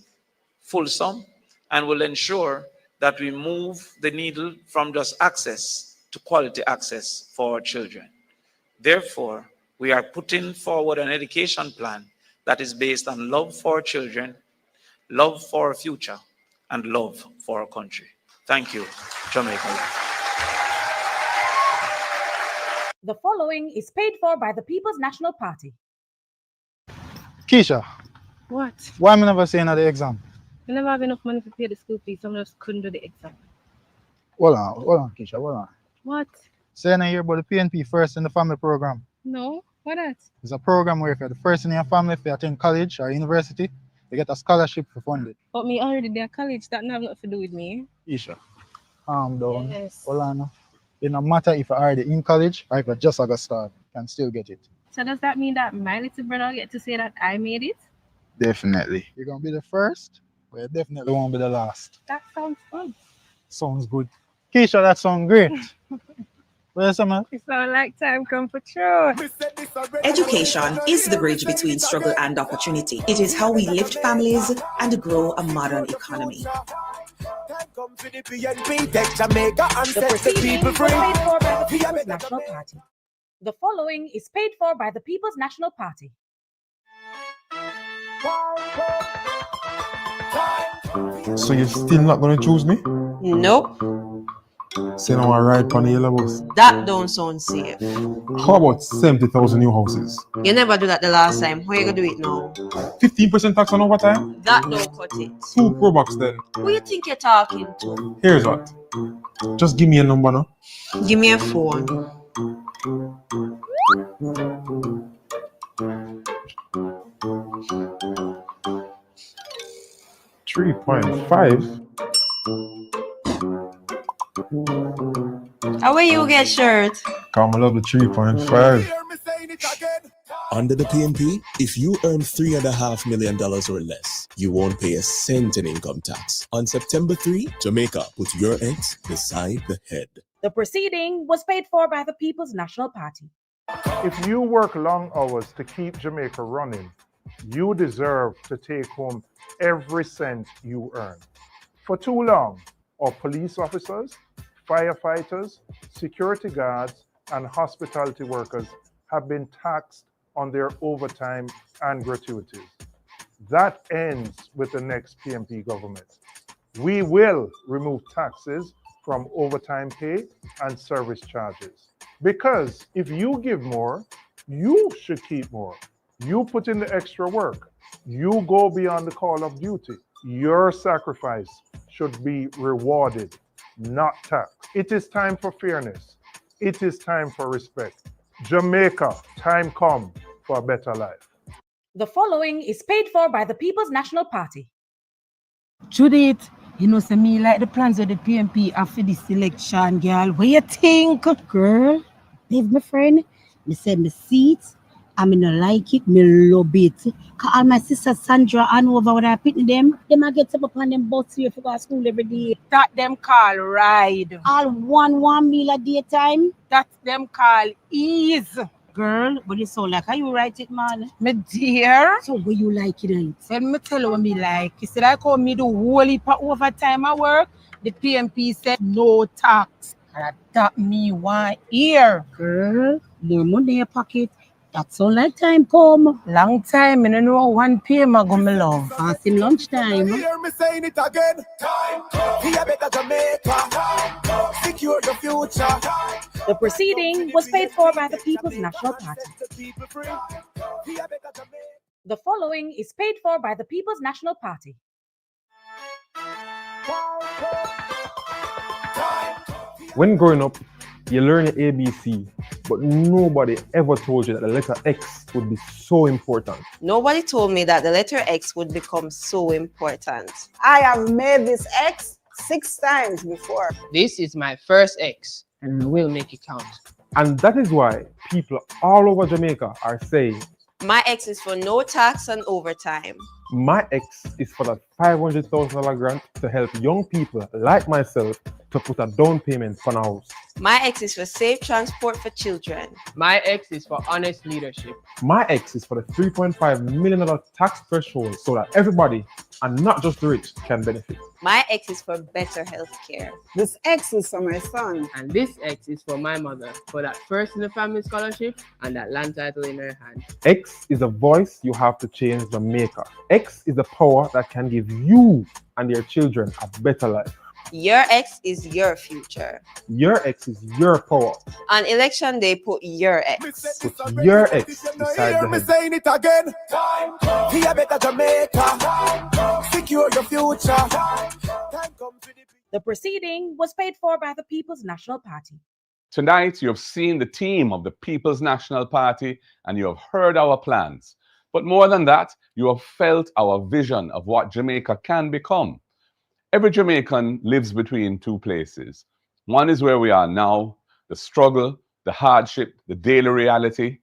fulsome, and will ensure that we move the needle from just access to quality access for our children. Therefore, we are putting forward an education plan that is based on love for our children, love for our future, and love for our country. Thank you, Jamaica. The following is paid for by the People's National Party. Keisha, What? why am I never saying at the exam? I never have enough money to pay the school fees, so I just couldn't do the exam. Hold on, Keisha, hold on. What? Say I hear about the PNP first in the family program. No? What that? It's a program where if you're the first in your family, if you attend college or university, you get a scholarship for funded. But me already there college, that have nothing to do with me. Keisha, calm down. Yes. Hold on. It no matter if you're already in college or if you just got started, you can still get it. So does that mean that my little brother get to say that I made it? Definitely. You're going to be the first, but you definitely won't be the last. That sounds fun. Sounds good. Keisha, that sounds great. Where's some? It sounds like time come for sure. Education is the bridge between struggle and opportunity. It is how we lift families and grow a modern economy. The proceeding was paid for by the People's National Party. The following is paid for by the People's National Party. So you're still not gonna choose me? Nope. Say now I ride on the yellow bus. That don't sound safe. How about 70,000 new houses? You never do that the last time. How you gonna do it now? 15% tax on overtime? That don't cut it. 2 Pro Box then. Who you think you're talking to? Here's what. Just give me a number now. Give me a phone. 3.5. How will you get shirt? Come, I love the 3.5. Under the PNP, if you earn $3.5 million or less, you won't pay a cent in income tax. On September 3, Jamaica, put your eggs beside the head. The proceeding was paid for by the People's National Party. If you work long hours to keep Jamaica running, You deserve to take home every cent you earn. For too long, our police officers, firefighters, security guards, and hospitality workers have been taxed on their overtime and gratuities. That ends with the next PMP government. We will remove taxes from overtime pay and service charges. Because if you give more, you should keep more. You put in the extra work. You go beyond the call of duty. Your sacrifice should be rewarded, not taxed. It is time for fairness. It is time for respect. Jamaica, time come for a better life. The following is paid for by the People's National Party. Judith, you know, say me like the plans of the PMP after this election, girl. What you think? Girl, babe, my friend, me say me see it, I me no like it, me love it. Cause all my sister Sandra and over when I pitting them I get up on them bus here for go to school every day. That them call ride. All one meal a day time. That them call ease. Girl, but it sound like how you write it, man. Me dear. So what you like it ain't? Let me tell you what me like. You see, like how me do whole heap of overtime at work, the PMP said no tax. And that me want hear. Girl, more money in your pocket. That sound like time come. Long time, I don't know one PM go me love. Passing lunchtime. Hear me saying it again. Time. Be a better Jamaica. Time. Secure your future. The proceeding was paid for by the People's National Party. The following is paid for by the People's National Party. When growing up, you learn your ABC, but nobody ever told you that the letter X would be so important. Nobody told me that the letter X would become so important. I have made this X 6 times before. This is my first X, and we'll make it count. And that is why people all over Jamaica are saying, My X is for no tax on overtime. my X is for that $500,000 grant to help young people like myself to put a down payment for a house. My X is for safe transport for children. My X is for honest leadership. My X is for the $3.5 million tax threshold so that everybody, and not just the rich, can benefit. My X is for better health care. This X is for my son. And this X is for my mother, for that first in the family scholarship and that land title in her hand. X is a voice you have to change Jamaica. X is the power that can give you and your children a better life. Your X is your future. Your X is your power. On election day, put your X. Put your X beside Hear the me head. saying it again. Time. Be a better Jamaica. Time. Secure your future. Time comes with it. The proceeding was paid for by the People's National Party. Tonight, you have seen the team of the People's National Party and you have heard our plans. But more than that, you have felt our vision of what Jamaica can become. Every Jamaican lives between two places. One is where we are now, the struggle, the hardship, the daily reality.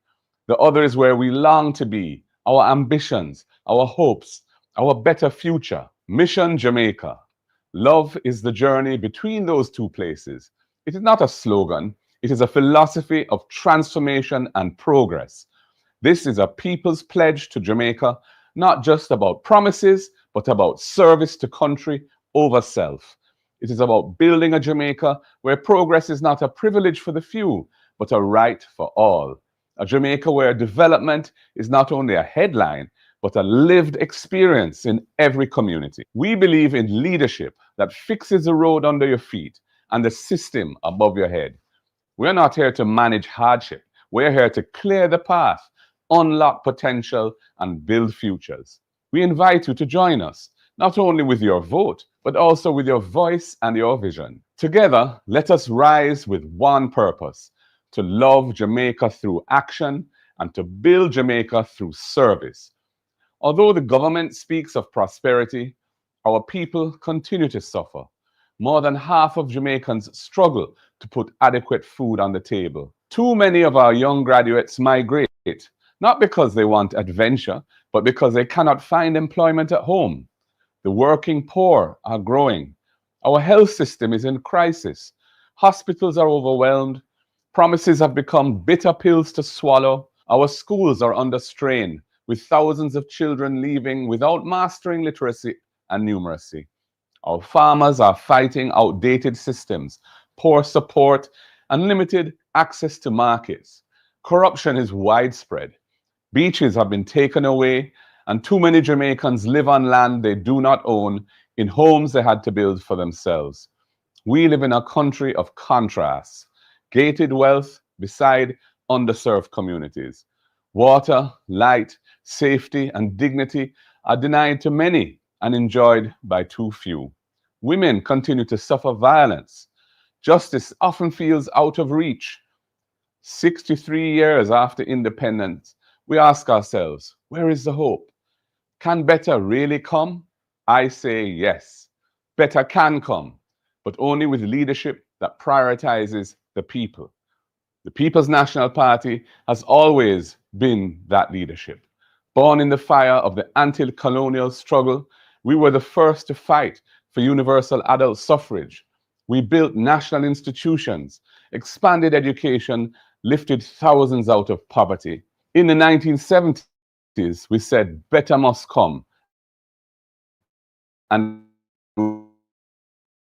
The other is where we long to be, our ambitions, our hopes, our better future. Mission Jamaica. Love is the journey between those two places. It is not a slogan. It is a philosophy of transformation and progress. This is a people's pledge to Jamaica, not just about promises, but about service to country over self. It is about building a Jamaica where progress is not a privilege for the few, but a right for all. A Jamaica where development is not only a headline, but a lived experience in every community. We believe in leadership that fixes the road under your feet and the system above your head. We're not here to manage hardship. We're here to clear the path, unlock potential, and build futures. We invite you to join us, not only with your vote, but also with your voice and your vision. Together, let us rise with one purpose: to love Jamaica through action and to build Jamaica through service. Although the government speaks of prosperity, our people continue to suffer. More than half of Jamaicans struggle to put adequate food on the table. Too many of our young graduates migrate, not because they want adventure, but because they cannot find employment at home. The working poor are growing. Our health system is in crisis. Hospitals are overwhelmed. Promises have become bitter pills to swallow. Our schools are under strain. with thousands of children leaving without mastering literacy and numeracy. Our farmers are fighting outdated systems, poor support, and limited access to markets. Corruption is widespread. Beaches have been taken away, and too many Jamaicans live on land they do not own, in homes they had to build for themselves. We live in a country of contrasts, gated wealth beside underserved communities. Water, light, safety, and dignity are denied to many and enjoyed by too few. Women continue to suffer violence. Justice often feels out of reach. 63 years after independence, we ask ourselves, where is the hope? Can better really come? I say yes. Better can come, but only with leadership that prioritizes the people. The People's National Party has always been that leadership. Born in the fire of the anti-colonial struggle, we were the first to fight for universal adult suffrage. We built national institutions, expanded education, lifted thousands out of poverty. In the 1970s, we said, better must come. And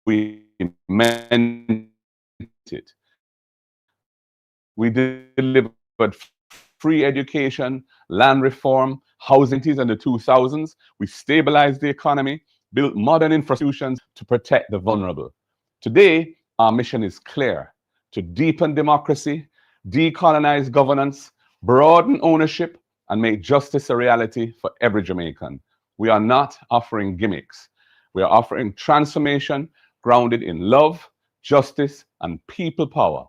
we meant it. We delivered free education, land reform, housing in the 2000s. We stabilized the economy, built modern infrastructures to protect the vulnerable. Today, our mission is clear: to deepen democracy, decolonize governance, broaden ownership, and make justice a reality for every Jamaican. We are not offering gimmicks. We are offering transformation grounded in love, justice, and people power.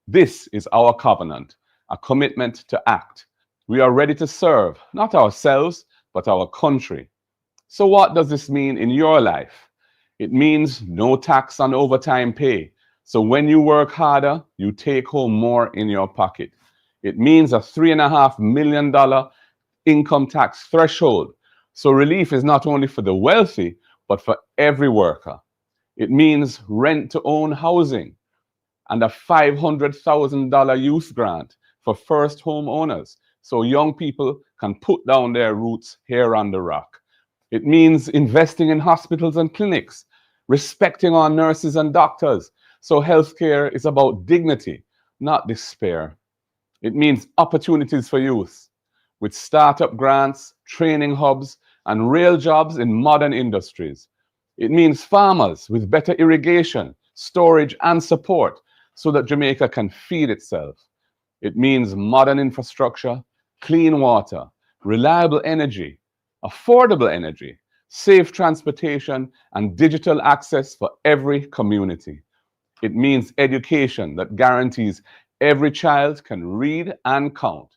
This is our covenant, a commitment to act. We are ready to serve, not ourselves, but our country. So what does this mean in your life? It means no tax on overtime pay. So when you work harder, you take home more in your pocket. It means a $3.5 million income tax threshold. So relief is not only for the wealthy, but for every worker. It means rent-to-own housing and a $500,000 youth grant for first homeowners, so young people can put down their roots here on the rock. It means investing in hospitals and clinics, respecting our nurses and doctors, so healthcare is about dignity, not despair. It means opportunities for youth, with startup grants, training hubs, and real jobs in modern industries. It means farmers with better irrigation, storage, and support so that Jamaica can feed itself. It means modern infrastructure, clean water, reliable energy, affordable energy, safe transportation, and digital access for every community. It means education that guarantees every child can read and count,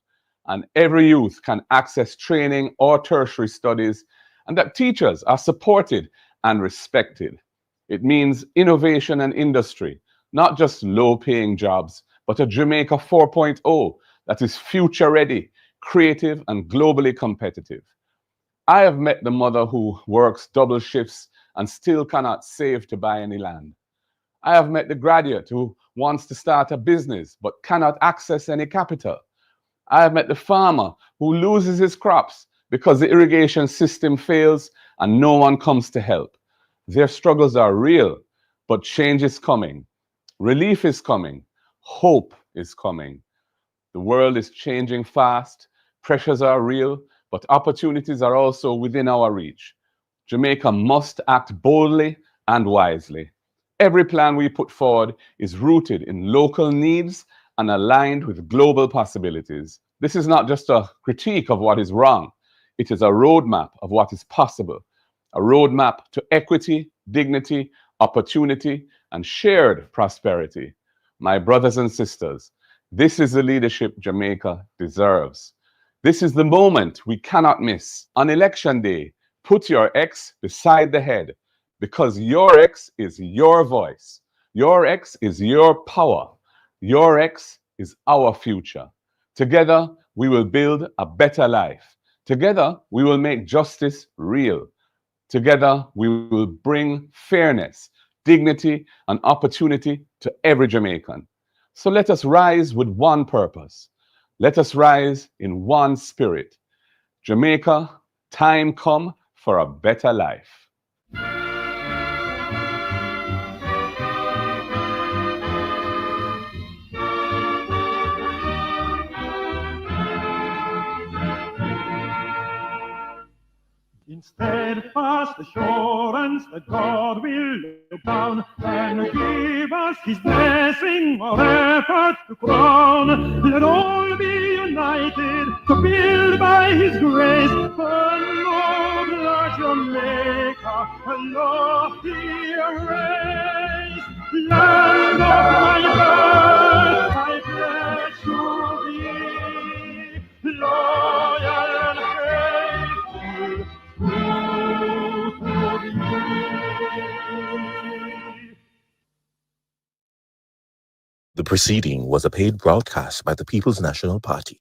and every youth can access training or tertiary studies, and that teachers are supported and respected. It means innovation and industry, not just low-paying jobs, but a Jamaica 4.0 that is future-ready, creative, and globally competitive. I have met the mother who works double shifts and still cannot save to buy any land. I have met the graduate who wants to start a business but cannot access any capital. I have met the farmer who loses his crops because the irrigation system fails and no one comes to help. Their struggles are real, but change is coming. Relief is coming. Hope is coming. The world is changing fast. Pressures are real, but opportunities are also within our reach. Jamaica must act boldly and wisely. Every plan we put forward is rooted in local needs and aligned with global possibilities. This is not just a critique of what is wrong. It is a roadmap of what is possible, a roadmap to equity, dignity, opportunity, and shared prosperity. My brothers and sisters, this is the leadership Jamaica deserves. This is the moment we cannot miss. On election day, put your X beside the head, because your X is your voice. Your X is your power. Your X is our future. Together, we will build a better life. Together, we will make justice real. Together, we will bring fairness, dignity, and opportunity to every Jamaican. So let us rise with one purpose. Let us rise in one spirit. Jamaica, time come for a better life. In steadfast assurance that God will look down and give us his blessing of effort to crown. Let all be united to build by his grace a nobler Jamaica, a loftier race. Land of my birth, I pledge to thee, loyal and faithful. The proceeding was a paid broadcast by the People's National Party.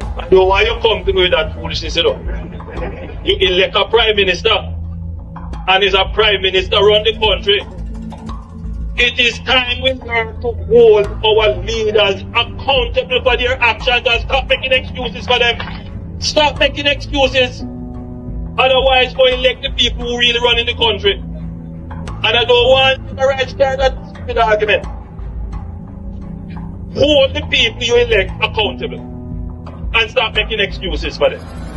I know why you come to me with that foolishness, you know. You elect a prime minister, and is a prime minister run the country. It is time we learn to hold our leaders accountable for their actions and stop making excuses for them. Stop making excuses. Otherwise, go elect the people who really run in the country. And I don't want the right side of the argument. Hold the people you elect accountable and stop making excuses for them.